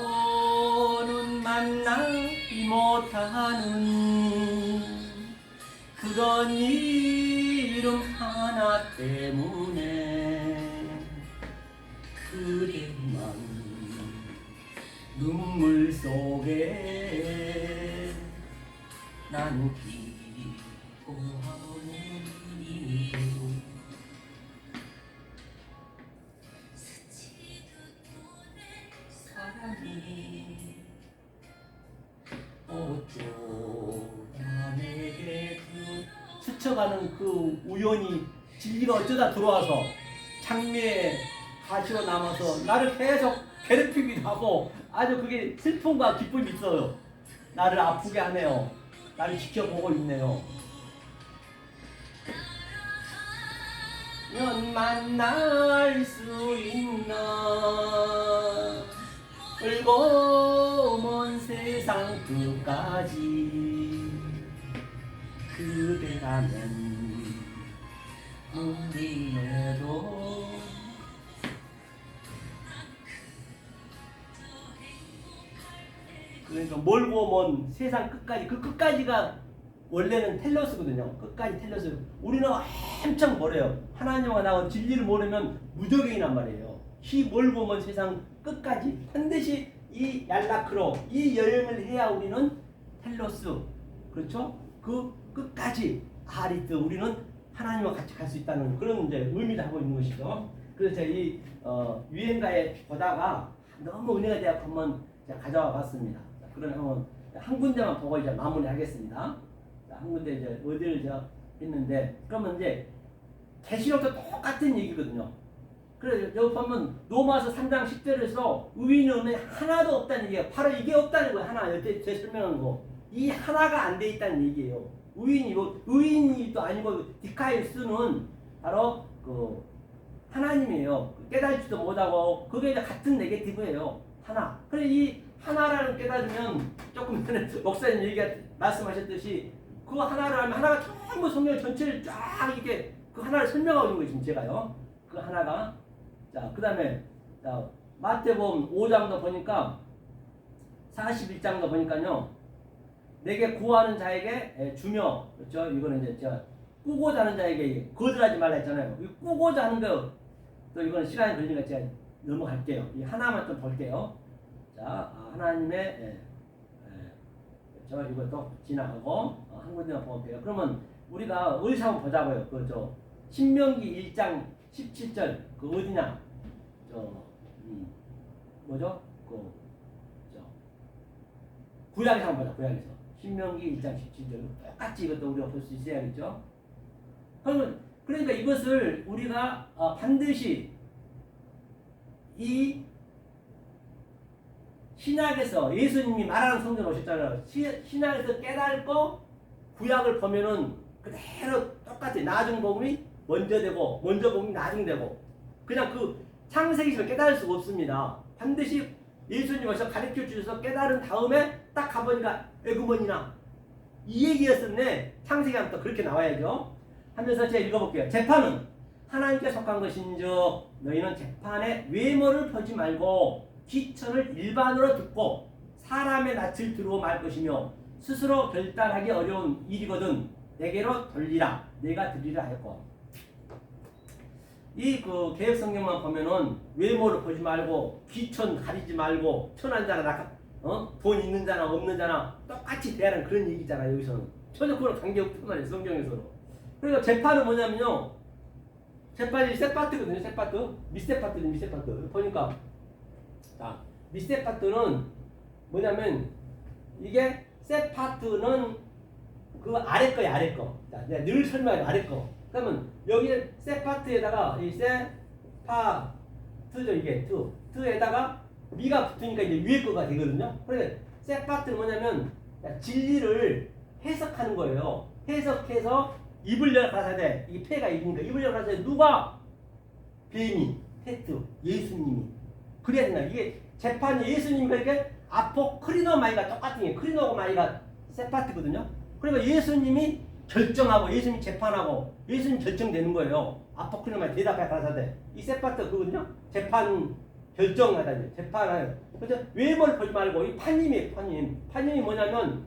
살아서는 만나지 못하는 그런 이름 하나 때문에 그대만 눈물 속에 난 기뻐하는 어쩌다 내게 스쳐가는 그 우연히 진리가 어쩌다 들어와서 장미의 가시로 남아서 나를 계속 괴롭히기도 하고 아주 그게 슬픔과 기쁨이 있어요. 나를 아프게 하네요. 나를 지켜보고 있네요. 면 만날 수 있나 멀고 먼 세상 끝까지 그대라면 눈물에도 그러니까 멀고 먼 세상 끝까지 그 끝까지가 원래는 텔러스거든요. 끝까지 텔러스. 우리는 엄청 멀어요. 하나님과 나와 진리를 모르면 무적행이란 말이에요. 이 멀고 먼 세상 끝까지 반드시 이 얄라크로 이 여행을 해야 우리는 텔로스 그렇죠? 그 끝까지 아리트 우리는 하나님과 같이 갈 수 있다는 그런 이제 의미를 하고 있는 것이죠. 그래서 제가 이 유행가에 보다가 너무 은혜가 되어 한번 제가 가져와 봤습니다. 그런 한번 한 군데만 보고 이제 마무리하겠습니다. 자, 한 군데 이제 어디를 제가 했는데 그러면 이제 계시록도 똑같은 얘기거든요. 그래서 여기 보면 로마서 3장 10절에서 의인은 하나도 없다는 얘기예요. 바로 이게 없다는 거예요. 하나 여태 제가 설명한 거. 이 하나가 안 돼 있다는 얘기예요. 의인이도 아니고 디카이스는 바로 그 하나님이에요. 깨달지도 못하고 그게 이제 같은 네게티브예요. 하나. 그래 이 하나라는 깨달으면 조금 전에 목사님 말씀하셨듯이 그 하나를 하면 하나가 전부 성경 전체를 쫙 이렇게 그 하나를 설명하고 있는 거예요. 지금 제가요. 그 하나가. 자, 그 다음에 마태복음 5장도 보니까 41장도 보니까요. 내게 구하는 자에게 주며, 그렇죠? 이거는 이제 제가 꾸고자 하는 자에게 거절하지 말라 했잖아요. 이 꾸고자 하는 거, 또 이거는 시간이 걸리니까 제가 넘어갈게요. 이 하나만 좀 볼게요. 자, 하나님의, 그렇죠? 이것도 지나가고, 한 군데만 볼게요. 그러면 우리가 어디서 한번 보자고요. 그죠? 신명기 1장 17절, 그 어디냐? 뭐죠? 구약에서 한번 보자, 구약에서. 신명기 1장 17절. 똑같이 이것도 우리가 볼 수 있어야겠죠? 그러니까 이것을 우리가 반드시 이 신약에서 예수님이 말하는 성경 오셨잖아요. 신약에서 깨닫고 구약을 보면은 그대로 똑같아요. 나중 복음이 먼저 되고 먼저 복음이 나중 되고 그냥 그 창세기에서 깨달을 수가 없습니다. 반드시 예수님께서 가르쳐 주셔서 깨달은 다음에 딱 가보니까 에그머니나 이 얘기였었네. 창세기하면 또 그렇게 나와야죠. 하면서 제가 읽어볼게요. 재판은 하나님께 속한 것인즉 너희는 재판에 외모를 보지 말고 귀천을 일반으로 듣고 사람의 낯을 들어 말 것이며 스스로 결단하기 어려운 일이거든 내게로 돌리라 내가 드리라 하였고 이 그 개혁 성경만 보면은 외모를 보지 말고 귀천 가리지 말고 천한 자나 돈 있는 자나 없는 자나 똑같이 대하는 그런 얘기잖아요. 여기서는 전혀 그런 관계 없단 말이에요. 성경에서는. 그러니까 재판은 뭐냐면요. 재판이 세파트거든요. 세파트. 밑세파트죠. 밑세파트. 보니까 자, 밑세파트는 뭐냐면 이게 세파트는 그 아래 거야. 아래 거. 자, 내가 늘 설명해 아래 거. 그러면 여기 세파트에다가 이 세파트죠. 이게 트에다가 미가 붙으니까 이제 위에 거가 되거든요. 그래서 세파트는 뭐냐면 진리를 해석하는 거예요. 해석해서 입을 열어 가라사대 이게 폐가 입이니까 입을 열어 가라사대 누가 뱀이 테트 예수님이 그래야 된다. 이게 재판이 예수님이 그렇게 아포크리노마이가 똑같은 게 크리노마이가 세파트거든요. 그러니까 예수님이 결정하고 예수님이 재판하고 예수님 결정되는 거예요. 아포크리노마이 대답해 가라사대 이 세파트 그거든요. 재판 결정하다 재판을 그래서 외모를 보지 말고 이 판님이에요. 판님이 뭐냐면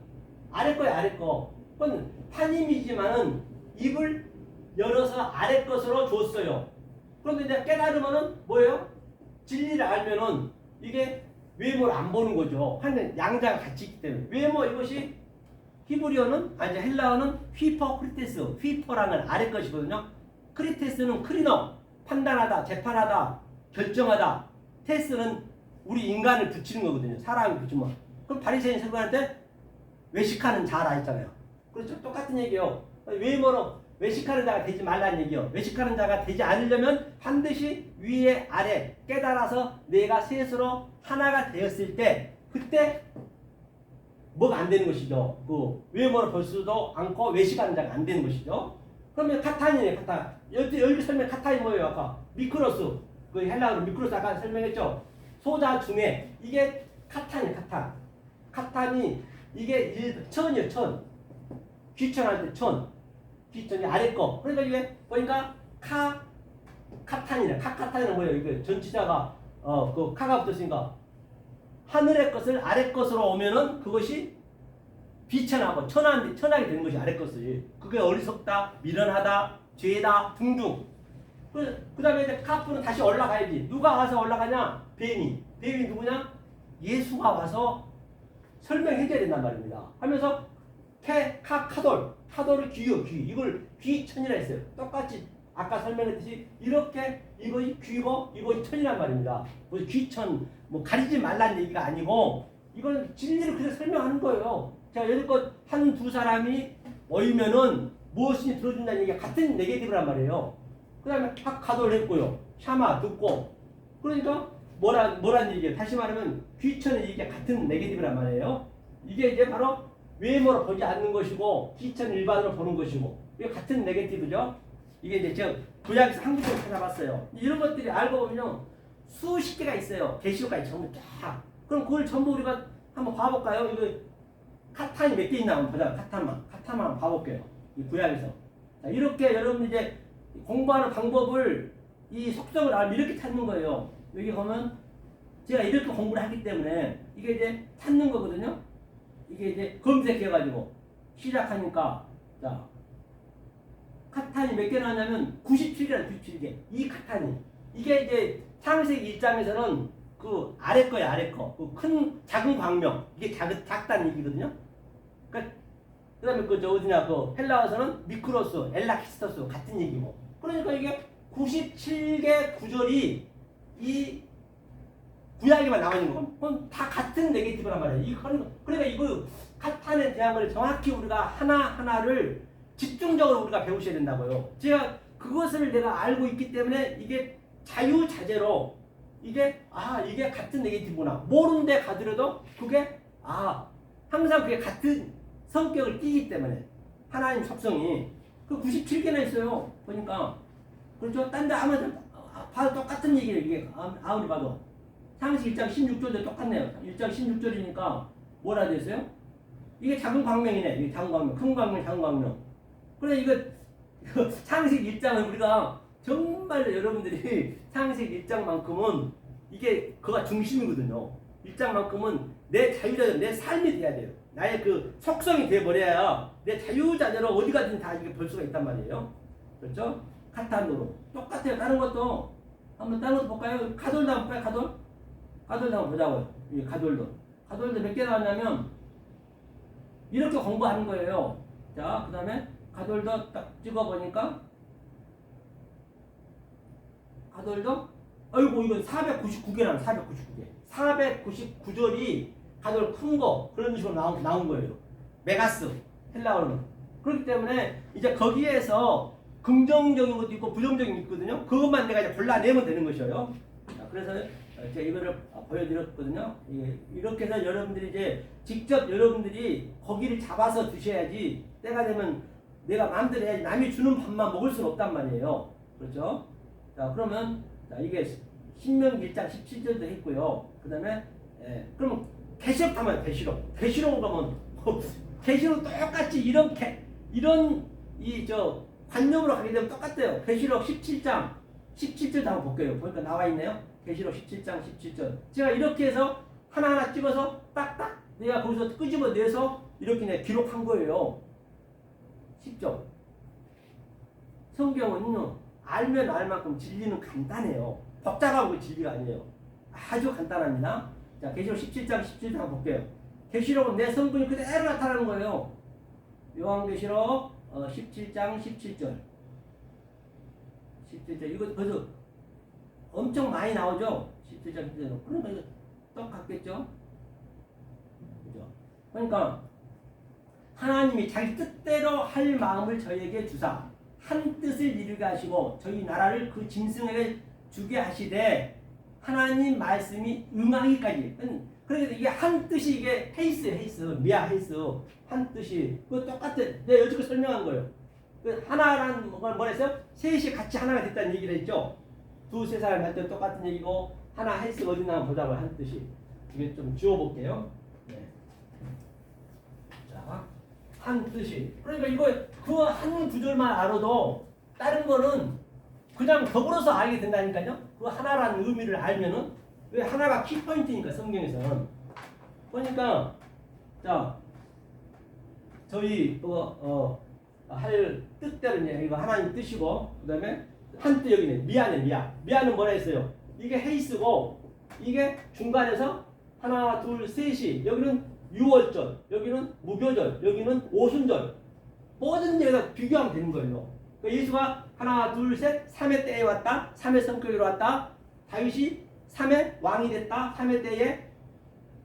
아래 거야 아래 거. 그건 판님이지만은 입을 열어서 아래 것으로 줬어요. 그런데 이제 깨달으면은 뭐예요? 진리를 알면은 이게 외모를 안 보는 거죠. 하는 양자가 같이 있기 때문에 외모 이것이 히브리어는 아니 헬라어는 휘퍼 크리테스 휘퍼라는 아래 것이거든요. 크리테스는 크리너 판단하다 재판하다 결정하다 테스는 우리 인간을 붙이는 거거든요. 사람을 붙이면. 그럼 바리새인 서기관한테 외식하는 자라 했잖아요. 그렇죠? 똑같은 얘기예요. 외모로 외식하는 자가 되지 말라는 얘기예요. 외식하는 자가 되지 않으려면 반드시 위에 아래 깨달아서 내가 셋으로 하나가 되었을 때 그때 뭐가 안 되는 것이죠. 그 외모를 볼 수도 않고 외식하는 자가 안 되는 것이죠. 그러면 카탄이네 카탄. 여기 설명 카탄이 뭐예요? 아까 미크로스. 그 헬라어로 미크로스 아까 설명했죠. 소자 중에 이게 카탄이에요. 카탄. 카탄이 이게 천이에요. 천. 귀천할 때 천. 귀천이 아래 거. 그러니까 이게 보니까 카탄이네. 카탄이는 뭐예요? 이게 전치자가 그 카가 붙었으니까 하늘의 것을 아래 것으로 오면은 그것이 비천하고 천하게 되는 것이 아래 것이. 그게 어리석다, 미련하다, 죄다 등등. 그 다음에 이제 카프는 다시 올라가야지. 누가 와서 올라가냐? 뱀이 누구냐? 예수가 와서 설명해줘야 된단 말입니다. 하면서 카돌을 귀요. 이걸 귀천이라 했어요. 똑같이 아까 설명했듯이 이렇게 이것이 귀고 이것이 천이란 말입니다. 뭐 귀천 뭐 가리지 말라는 얘기가 아니고 이건 진리를 그렇게 설명하는 거예요. 자 여기껏 한두 사람이 어이면은 무엇이 들어준다는 얘기가 같은 네게티브란 말이에요. 그 다음에 학가도를 했고요. 샤마 듣고. 그러니까 뭐란 얘기예요? 다시 말하면 귀천의 얘기가 같은 네게티브란 말이에요. 이게 이제 바로 외모로 보지 않는 것이고 귀천 일반으로 보는 것이고 이게 같은 네게티브죠. 이게 이제 제가 구약에서 한국어를 찾아봤어요. 이런 것들이 알고 보면요 수십 개가 있어요. 계시록까지 전부 쫙. 그럼 그걸 전부 우리가 한번 봐볼까요? 이거 카탄이 몇 개 있나 한번 보자. 카탄만 한번 봐볼게요. 이 구약에서. 자, 이렇게 여러분 이제 공부하는 방법을 이 속성을 알면 이렇게 찾는 거예요. 여기 보면 제가 이렇게 공부를 하기 때문에 이게 이제 찾는 거거든요. 이게 이제 검색해가지고 시작하니까 자 카탄이 몇 개 나왔냐면 97개라 97개. 이 카탄이 이게 이제 창세기 1장에서는 그 아래 거야 아래 거. 그 큰 작은 광명 이게 작다는 얘기거든요. 그다음에 그 저 어디냐 그 헬라어에서는 미크로스, 엘라키스토스 같은 얘기고. 그러니까 이게 97개 구절이 이 구약에만 나와 있는 거. 그건 다 같은 네게티브란 말이에요. 그러니까 이거 카탄에 대한 걸 정확히 우리가 하나하나를 집중적으로 우리가 배우셔야 된다고요. 제가 그것을 내가 알고 있기 때문에 이게 자유자재로 이게 이게 같은 네게티브구나. 모르는데 가더라도 그게 항상 그게 같은 성격을 띠기 때문에 하나님 속성이 그 97개나 있어요. 보니까 그렇죠. 딴 데 아무리 봐도 똑같은 얘기예요. 이게 아무리 봐도 창세기 1장 16절도 똑같네요. 1장 16절이니까 뭐라 되어 있어요? 이게 작은 광명이네. 이게 작은 광명, 큰 광명, 작은 광명. 그래 이거 창세기 1장은 우리가 정말 여러분들이 창세기 1장만큼은 이게 그가 중심이거든요. 1장만큼은 내 자유자재로 내 삶이 돼야 돼요. 나의 그 속성이 돼버려야 내 자유자재로 어디 가든 다 이게 볼 수가 있단 말이에요. 그렇죠? 카탄도로 똑같아요. 다른 것도 한번 다른 것도 볼까요? 가돌도 한번 볼까요? 가돌도 한번 보자고요. 이 가돌도 몇 개 나왔냐면 이렇게 공부하는 거예요. 자, 그 다음에 가돌도 딱 찍어보니까 가돌도 아이고 이거 499개 나와요. 499개 499절이 가돌 큰 거 그런 식으로 나온 거예요. 메가스 헬라어는. 그렇기 때문에 이제 거기에서 긍정적인 것도 있고 부정적인 것도 있거든요. 그것만 내가 이제 골라내면 되는 것이에요. 자, 그래서 제가 이거를 보여드렸거든요. 이렇게 해서 여러분들이 이제 직접 여러분들이 고기를 잡아서 드셔야지 때가 되면 내가 마음대로 해야지 남이 주는 밥만 먹을 수는 없단 말이에요. 그렇죠? 자, 그러면 자, 이게 신명기 1장 17절도 했고요. 그 다음에 그러면 계시록 하면 계시록 그러면 계시록 똑같이 이런 관념으로 가게 되면 똑같아요. 계시록 17장 17절 한번 볼게요. 보니까 나와 있네요. 계시록 17장 17절. 제가 이렇게 해서 하나하나 찍어서 딱딱 내가 거기서 끄집어내서 이렇게 내가 기록한 거예요. 쉽죠? 성경은요 알면 알 만큼 진리는 간단해요. 복잡하고 진리가 아니에요. 아주 간단합니다. 자, 계시록 17장 17절 한번 볼게요. 계시록은 내 성분이 그대로 나타나는 거예요. 요한계시록 17장 17절. 17절 이거 벌써 엄청 많이 나오죠. 17장 17절. 그러니까 이거 똑같겠죠. 그죠? 그러니까 하나님이 자기 뜻대로 할 마음을 저희에게 주사 한 뜻을 이루게 하시고 저희 나라를 그 짐승에게 주게 하시되 하나님 말씀이 응하기까지. 그러니까 이게 한 뜻이 이게 헤이스 미아 헤이스 한 뜻이 그 똑같아. 내가 여지껏 설명한 거예요. 그 하나라는 걸 뭐랬어요? 셋이 같이 하나가 됐다는 얘기를 했죠. 두세 사람 할 때 똑같은 얘기고 하나 헤이스 어디 나면 보자고 한 뜻이. 이게 좀 지워볼게요. 네. 자, 한 뜻이. 그러니까 이거 그 한 구절만 알아도 다른 거는 그냥 더불어서 알게 된다니까요. 그 하나라는 의미를 알면은 왜 하나가 키포인트니까 성경에서는. 그러니까 자 저희 할 뜻대로 이제 이거 하나님 뜻이고 그다음에 한 뜻 여기네 미아는 뭐라 했어요? 이게 헤이스고 이게 중간에서 하나 둘 셋이 여기는 유월절 여기는 무교절 여기는 오순절 모든 데에다 비교하면 되는 거예요. 그러니까 예수가 하나 둘 셋 3회 때에 왔다 3회 성격으로 왔다 다윗이 3회 왕이 됐다 3회 때에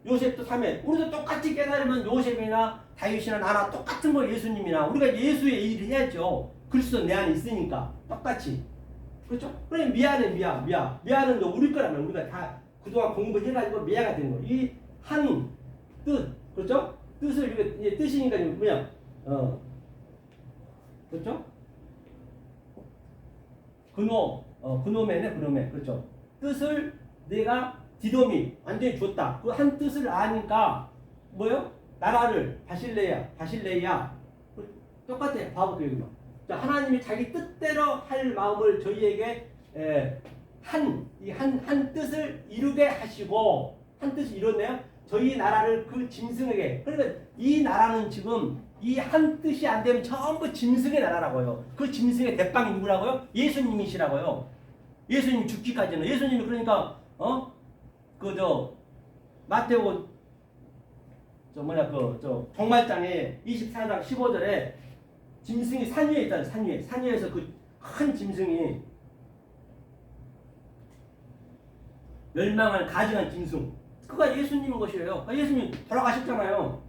요셉도 3회. 우리도 똑같이 깨달으면 요셉이나 다윗이나 나나 똑같은 거 예수님이나 우리가 예수의 일을 해야죠. 그리스도 내 안에 있으니까 똑같이. 그렇죠? 그래 미아는 미아는 우리 거라면 우리가 다 그동안 공부해가지고 미아가 된 거. 이 한 뜻, 그렇죠? 뜻을 이게 뜻이니까 뭐냐? 그렇죠? 그놈의 그렇죠? 뜻을 내가 디도미 완전히 줬다. 그 한 뜻을 아니까 뭐요? 나라를 바실레야 똑같아. 봐볼게요. 여기만. 자, 하나님이 자기 뜻대로 할 마음을 저희에게 한 뜻을 이루게 하시고 한 뜻을 이뤘네요. 저희 나라를 그 짐승에게. 그러니까 이 나라는 지금 이 한 뜻이 안 되면 전부 짐승의 나라라고요. 그 짐승의 대빵이 누구라고요? 예수님이시라고요. 예수님 죽기까지는. 예수님이 그러니까 마태오 종말장에 24장 15절에 짐승이 산 위에 있다는 산 위에서 그 큰 짐승이 멸망을 가증한 짐승. 그가 예수님인 것이에요. 예수님 돌아가셨잖아요.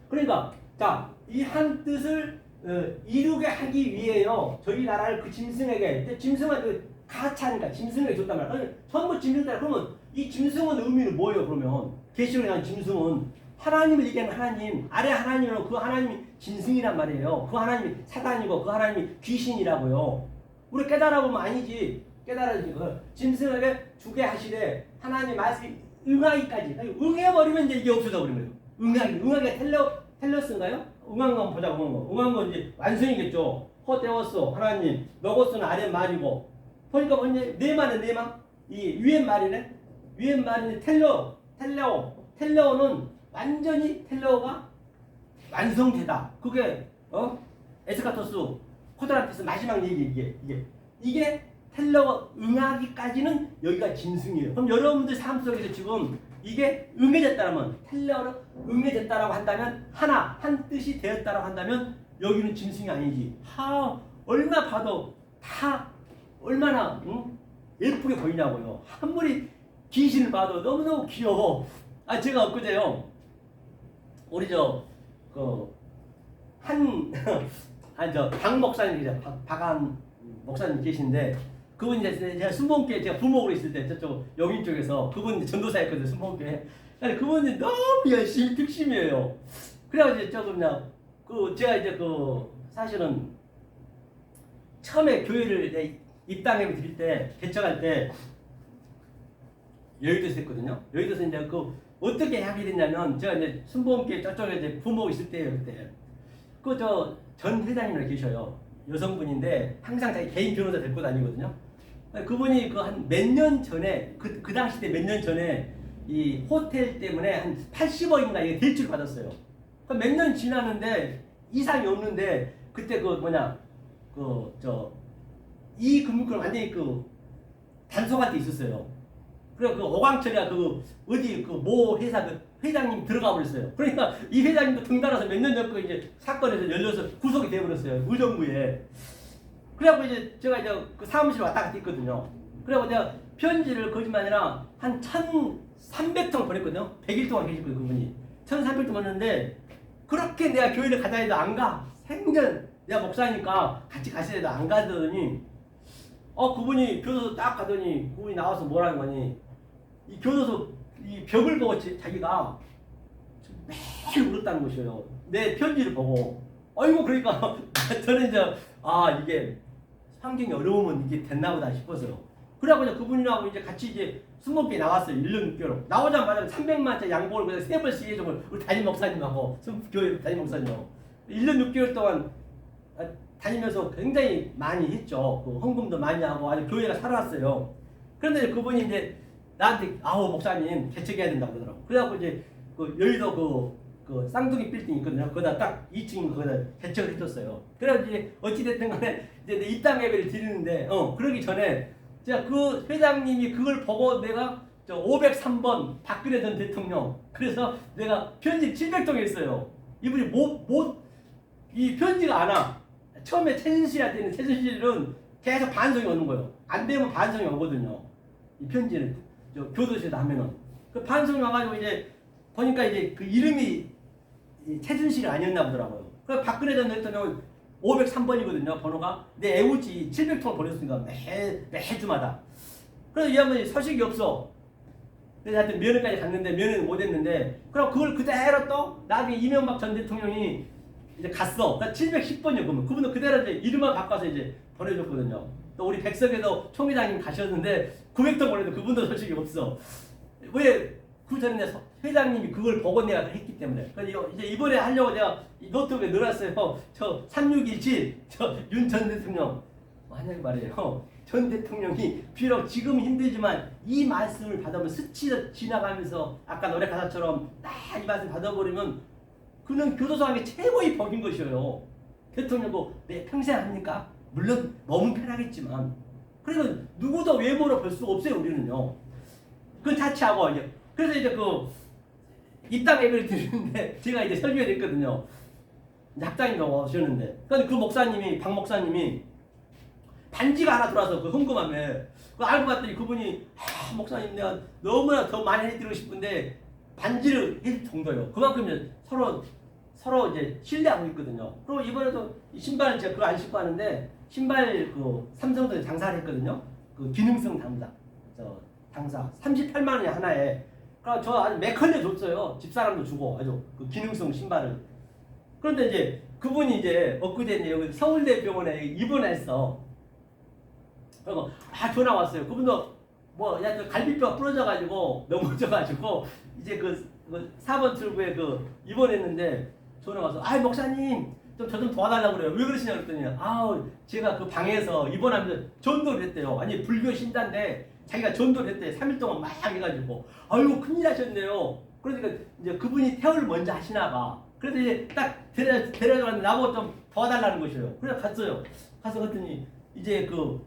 그러니까 자, 이 한 뜻을 이루게 하기 위해요. 저희 나라를 그 짐승에게 짐승은 그 가차니까 짐승에게 줬단 말이야. 전부 짐승이다. 그러면 이 짐승은 의미는 뭐예요? 그러면 계시록에 나온 짐승은 하나님을 얘기하는 하나님, 아래 하나님은 그 하나님이 짐승이란 말이에요. 그 하나님이 사단이고 그 하나님이 귀신이라고요. 우리 깨달아보면 아니지. 깨달아야지. 짐승에게 주게 하시되 하나님 말씀이 응하기까지. 응해버리면 이제 이게 없어져 버린 거예요. 응하기가 텔러스인가요? 응한 건 보자고. 응한 건 이제 완성이겠죠. 허되었어. 하나님. 너고스는 아래 말이고. 보니까 뭐냐? 네마네. 이 위엔 말이네. 위엔 말이네. 텔레오는 완전히 텔레오가 완성되다. 그게 에스카토스 코드란테스 마지막 얘기 이게 텔레오가 응하기까지는 여기가 짐승이에요. 그럼 여러분들 삶 속에서 지금 이게 응해졌다면 텔레오로 응해졌다라고 한다면 한 뜻이 되었다라고 한다면 여기는 짐승이 아니지. 얼마 봐도 다 얼마나 예쁘게 보이냐고요. 아무리 귀신을 봐도 너무너무 귀여워. 제가 엊그제요. 우리 박 목사님 박한 목사님 계신데 그분 이제 제가 순복음교회 제가 부목으로 있을 때 저쪽 영인 쪽에서 그분 전도사였거든요. 순복음교회. 근데 그분이 너무 열심히 특심이에요. 그래가지고 제가 이제 사실은 처음에 교회를 입당해 드릴 때 개척할 때 여의도에서 했거든요. 여의도에서 이제 어떻게 하게 됐냐면 제가 이제 순복음교회 저쪽에 이제 부목 있을 때예요. 그때 전 회장님이 계셔요. 여성분인데 항상 자기 개인 변호사 데리고 다니거든요. 그분이 한 몇 년 전에 그 당시 때 몇 년 전에 이 호텔 때문에 한 80억인가 이게 대출을 받았어요. 몇 년 지났는데 이상이 없는데 그때 이 금융권 완전히 단속할 때 있었어요. 그래 오광철이가 모 회사 회장님 들어가 버렸어요. 그러니까 이 회장님도 등달아서 몇 년 전거 이제 사건에서 열려서 구속이 되어버렸어요. 의정부에. 그래갖고 이제 제가 이제 그 사무실 왔다 갔다 했거든요. 그래갖고 내가 편지를 거짓말 아니라 한 1,300통 보냈거든요. 100일 동안 계셨거든요, 그분이. 1,300통 보냈는데 그렇게 내가 교회를 가자 해도 안 가. 생전 내가 목사니까 같이 가셔야 해도 안 가더니 그분이 교도소 딱 가더니 그분이 나와서 뭐라는 거니 이 교도소 이 벽을 보고 자기가 매일 울었다는 것이에요. 내 편지를 보고. 그러니까 저는 이제 이게 환경이 어려우면 이게 됐나 보다 싶어서요. 그래갖고 그분이랑 이제 같이 이제 순복음교회 나왔어요. 1년 6개월. 나오자마자 300만원짜리 양복을 그냥 3번씩 해주고 우리 담임 목사님하고 교회 담임 목사님하고 1년 6개월 동안 다니면서 굉장히 많이 했죠. 헌금도 많이 하고 아주 교회가 살아났어요. 그런데 그분이 이제 나한테 목사님 개척해야 된다고 그러더라고. 그래갖고 이제 여의도 쌍둥이 빌딩 있거든요. 거기다 딱 2층 거기다 개척을 해줬어요. 그래서 이제 어찌됐든 간에 이제 입당 예배를 드리는데 그러기 전에 제가 그 회장님이 그걸 보고 내가 503번 박근혜 전 대통령 그래서 내가 편지 700통 했어요. 이분이 이 편지가 안 와. 처음에 최순실한테는 최순실은 계속 반성이 오는 거예요. 안 되면 반성이 오거든요. 이 편지를 교도소에다 하면은 그 반성이 와가지고 이제 보니까 이제 그 이름이 최순실이 아니었나 보더라고요. 그래서 박근혜 전 대통령은 503번이거든요, 번호가. 근데 애우지 700통을 보냈으니까 매주마다. 그래서 이 양반이 서식이 없어. 그래서 하여튼 면회까지 갔는데 면회는 못했는데, 그럼 그걸 그대로 또 나중에 이명박 전 대통령이 이제 갔어. 그러니까 710번이요. 그분은 그대로 이제 이름만 바꿔서 이제 보내줬거든요. 또 우리 백석에도 총회장님 가셨는데 900통 보내도 그분도 소식이 없어. 왜? 그 전에 회장님이 그걸 보고 내가 했기 때문에. 그래서 이제 이번에 하려고 내가 이 노트북에 넣어놨어요. 저 3617, 저 윤 전 대통령. 만약에 말이에요. 전 대통령이 비록 지금 힘들지만 이 말씀을 받으면 스치듯 지나가면서 아까 노래 가사처럼 딱 이 말씀 받아버리면 그는 교도소왕의 최고의 복인 것이에요. 대통령도 내 평생 합니까? 물론 너무 편하겠지만. 그래서 누구도 외모로 볼 수가 없어요, 우리는요. 그건 자체하고 이제. 그래서 이제 그 입당 예배를 드리는데 제가 이제 설교를 했거든요. 학장님도 오셨는데. 근데 그 목사님이, 박 목사님이 반지가 하나 들어와서 그 흥금함에 그 알고 봤더니 그분이 목사님 내가 너무나 더 많이 해드리고 싶은데 반지를 해줄 정도예요. 그만큼 이제 서로 이제 신뢰하고 있거든요. 그리고 이번에도 신발을 제가 그거 안 신고 하는데 신발 그 삼성도 장사를 했거든요. 그 기능성 당사 38만 원이 하나에. 그러니까 저 아주 매컬려 줬어요. 집사람도 주고 아주 그 기능성 신발을. 그런데 이제 그분이 이제 엊그제 이제 여기 서울대병원에 입원했어. 그리고 전화 왔어요. 그분도 뭐 약간 갈비뼈가 부러져가지고 넘어져가지고 이제 그 4번 출구에 그 입원했는데 전화 와서 목사님 저 좀 도와달라고 그래요. 왜 그러시냐 그랬더니 제가 그 방에서 입원하면서 전도를 했대요. 아니 불교 신자인데 자기가 전도를 했대. 3일 동안 막 해가지고 아이고 큰일 하셨네요. 그러니까 이제 그분이 퇴원을 먼저 하시나 봐. 그래서 이제 딱 데려가는데 나보고 좀 도와달라는 것이에요. 그래서 갔어요. 가서 그랬더니 이제 그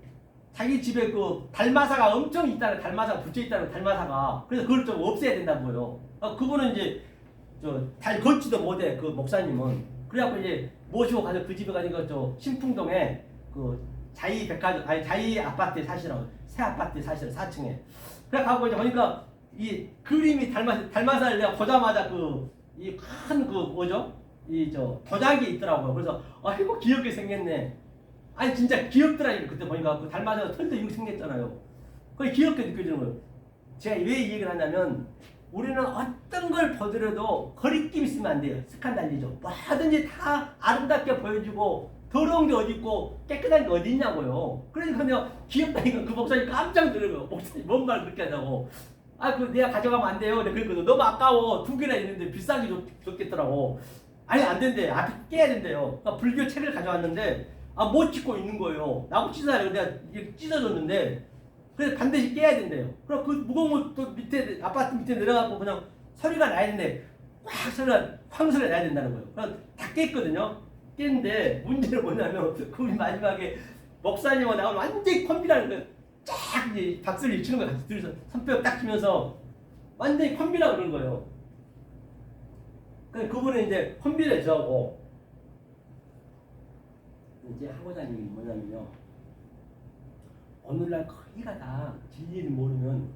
자기 집에 그 달마사가 엄청 있다는, 달마사가 붙여 있다는, 달마사가. 그래서 그걸 좀 없애야 된다고요. 그분은 이제 달 걷지도 못해, 그 목사님은. 그래갖고 이제 모시고 가서 그 집에 가니까 신풍동에 그 자이백화점, 아니 자이 아파트에 사시라고, 새 아파트에 사시라고 4층에. 그래 가고 이제 보니까 이 그림이 달마사를 내가 보자마자 이 큰 뭐죠? 도자기 있더라고요. 그래서 아이고 귀엽게 생겼네. 아니 진짜 귀엽더라니까. 그때 보니까 그 달마사가 털도 이렇게 생겼잖아요. 그게 귀엽게 느껴지는 거예요. 제가 왜 이 얘기를 하냐면 우리는 어떤 걸 보더라도 거리낌 있으면 안 돼요. 스칸달리죠. 뭐든지 다 아름답게 보여주고 더러운 게 어디 있고 깨끗한 게 어디 있냐고요. 그러니까 내가 귀엽다니까 그 목사님 깜짝 놀라요. 목사님 뭔 말 그렇게 하냐고. 그 내가 가져가면 안 돼요. 내가 그랬거든. 너무 아까워. 2개나 있는데 비싸게 줬겠더라고. 아니 안 된대. 앞에 깨야 된대요. 그러니까 불교 책을 가져왔는데 못 찢고 있는 거예요. 나무 찢어요. 내가 이렇게 찢어줬는데 그래서 반드시 깨야 된대요. 그럼 그 무거운 거 밑에 아파트 밑에 내려가고 그냥 소리가 나야 되는데 황소리가 나야 된다는 거예요. 그럼 다 깼거든요. 깼는데 문제는 뭐냐면 그 마지막에 목사님하고 나오면 완전히 컴비라는 거예요. 쫙 이제 박수를 치는 거예요. 같이 둘이서 손뼉 딱 치면서 완전히 컴비라고 그러는 거예요. 그분은 이제 컴비를 저하고 이제 하고자 하는 게 뭐냐면요. 오늘날 거의가 다 진리를 모르면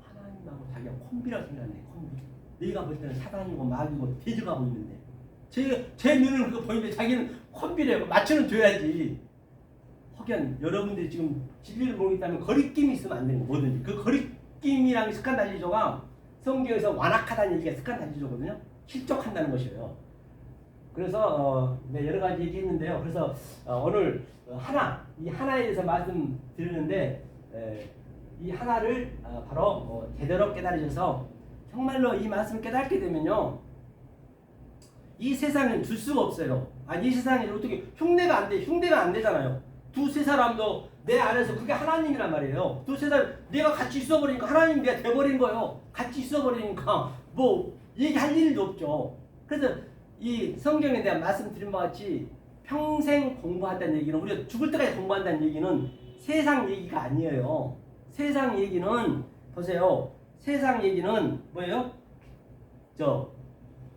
하나님하고 자기가 콤비라고 생각하네. 콤비. 내가 볼 때는 사단이고 마귀고 대적하고 있는데 제 눈은 그거 보이는데 자기는 콤비래요. 맞춰는 줘야지. 혹연 여러분들이 지금 진리를 모르고 있다면 거리낌이 있으면 안 되는 거 뭐든지. 그 거리낌이랑 스칸달리조가 성경에서 완악하다는 얘기가 스칸달리조거든요. 실족한다는 것이에요. 그래서 여러 가지 얘기했는데요. 그래서 오늘 이 하나에 대해서 말씀드리는데 이 하나를 바로 제대로 깨달으셔서 정말로 이 말씀을 깨닫게 되면요. 이 세상은 줄 수가 없어요. 이 세상에 어떻게 흉내가 안 되잖아요. 두세 사람도 내 안에서 그게 하나님이란 말이에요. 두세 사람 내가 같이 있어버리니까 하나님이 내가 돼버린 거예요. 같이 있어버리니까 뭐 얘기할 일도 없죠. 그래서 이 성경에 대한 말씀드린 바와 같이 평생 공부한다는 얘기는 우리가 죽을 때까지 공부한다는 얘기는 세상 얘기가 아니에요. 세상 얘기는 보세요. 세상 얘기는 뭐예요?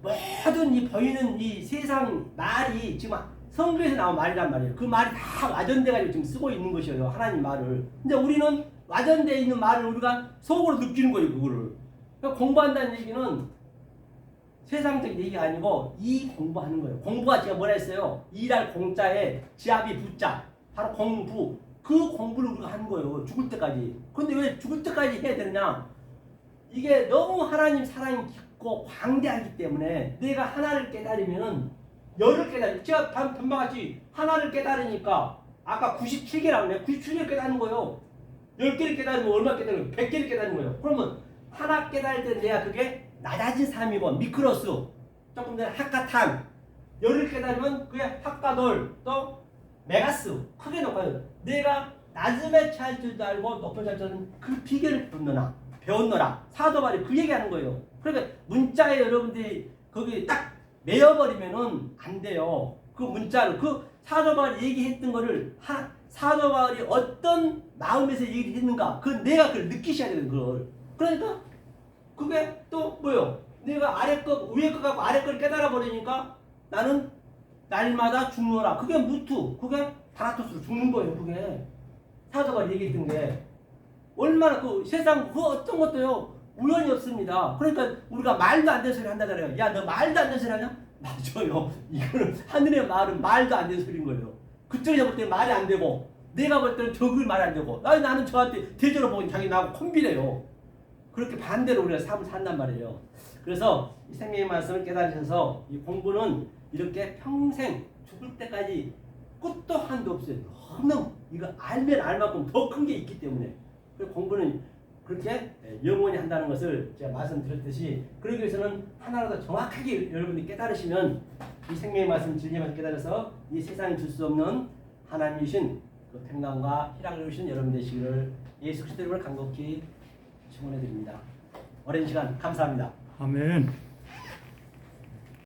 모든 이 보이는 이 세상 말이 지금 성경에서 나온 말이란 말이에요. 그 말이 다 와전돼가지고 지금 쓰고 있는 것이에요. 하나님 말을. 근데 우리는 와전되어 있는 말을 우리가 속으로 느끼는 거예요. 그거를. 그러니까 공부한다는 얘기는 세상적인 얘기가 아니고 이 공부하는 거예요. 공부가 제가 뭐라 했어요? 일할 공자에 지압이 부자. 바로 공부. 그 공부를 우리가 하는 거예요. 죽을 때까지. 근데 왜 죽을 때까지 해야 되느냐? 이게 너무 하나님 사랑이 깊고 광대하기 때문에 내가 하나를 깨달으면 열을 깨달으면 제가 반박같이 하나를 깨달으니까 아까 97개라고 했네. 97개를 깨닫는 거예요. 10개를 깨달으면 얼마 깨달는 거예요? 100개를 깨닫는 거예요. 그러면 하나 깨달을 때 내가 그게 낮아진 삶이고 미크로스 조금 전에 하카탄 열을 깨달으면 그게 하카돌 또 메가스 크게 높아요. 내가 낮음에 처할 줄도 알고 높은 잘 줄은 그 비결을 배웠노라. 사도바리 그 얘기하는 거예요. 그러니까 문자에 여러분들이 거기 딱 매여버리면은 안 돼요. 그 문자를 그 사도바리 얘기했던 거를 사도바리 어떤 마음에서 얘기를 했는가 그 내가 그걸 느끼셔야 되는 걸. 그러니까 그게 또 뭐요? 내가 아래 거 위에 거 갖고 아래 거를 깨달아 버리니까 나는 날마다 죽노라. 그게 무투. 그게 타나토스로 죽는 거예요. 그게 사도가 얘기했던 게 얼마나 그 세상 그 어떤 것도요 우연이 없습니다. 그러니까 우리가 말도 안 되는 소리 한다잖아요. 야, 너 말도 안 되는 소리 하냐? 맞아요. 이거는 하늘의 말은 말도 안 되는 소리인 거예요. 그쪽에서 볼 때는 말이 안 되고 내가 볼 때는 저글 말이 안 되고 나는 저한테 대조로 보니 자기 나하고 콤비래요. 그렇게 반대로 우리가 삶을 산단 말이에요. 그래서 이 생명의 말씀을 깨달으셔서 이 공부는 이렇게 평생 죽을 때까지 끝도 한도 없어요. 너무 이거 알면 알만큼 더 큰 게 있기 때문에 그 공부는 그렇게 영원히 한다는 것을 제가 말씀드렸듯이 그러기 위해서는 하나라도 정확하게 여러분이 깨달으시면 이 생명의 말씀 진리만 깨달아서 이 세상에 줄 수 없는 하나님이신 그 평강과 희락을 주신 여러분 되시기를 예수 그리스도 이름으로 간곡히 축원해 드립니다. 오랜 시간 감사합니다. 아멘.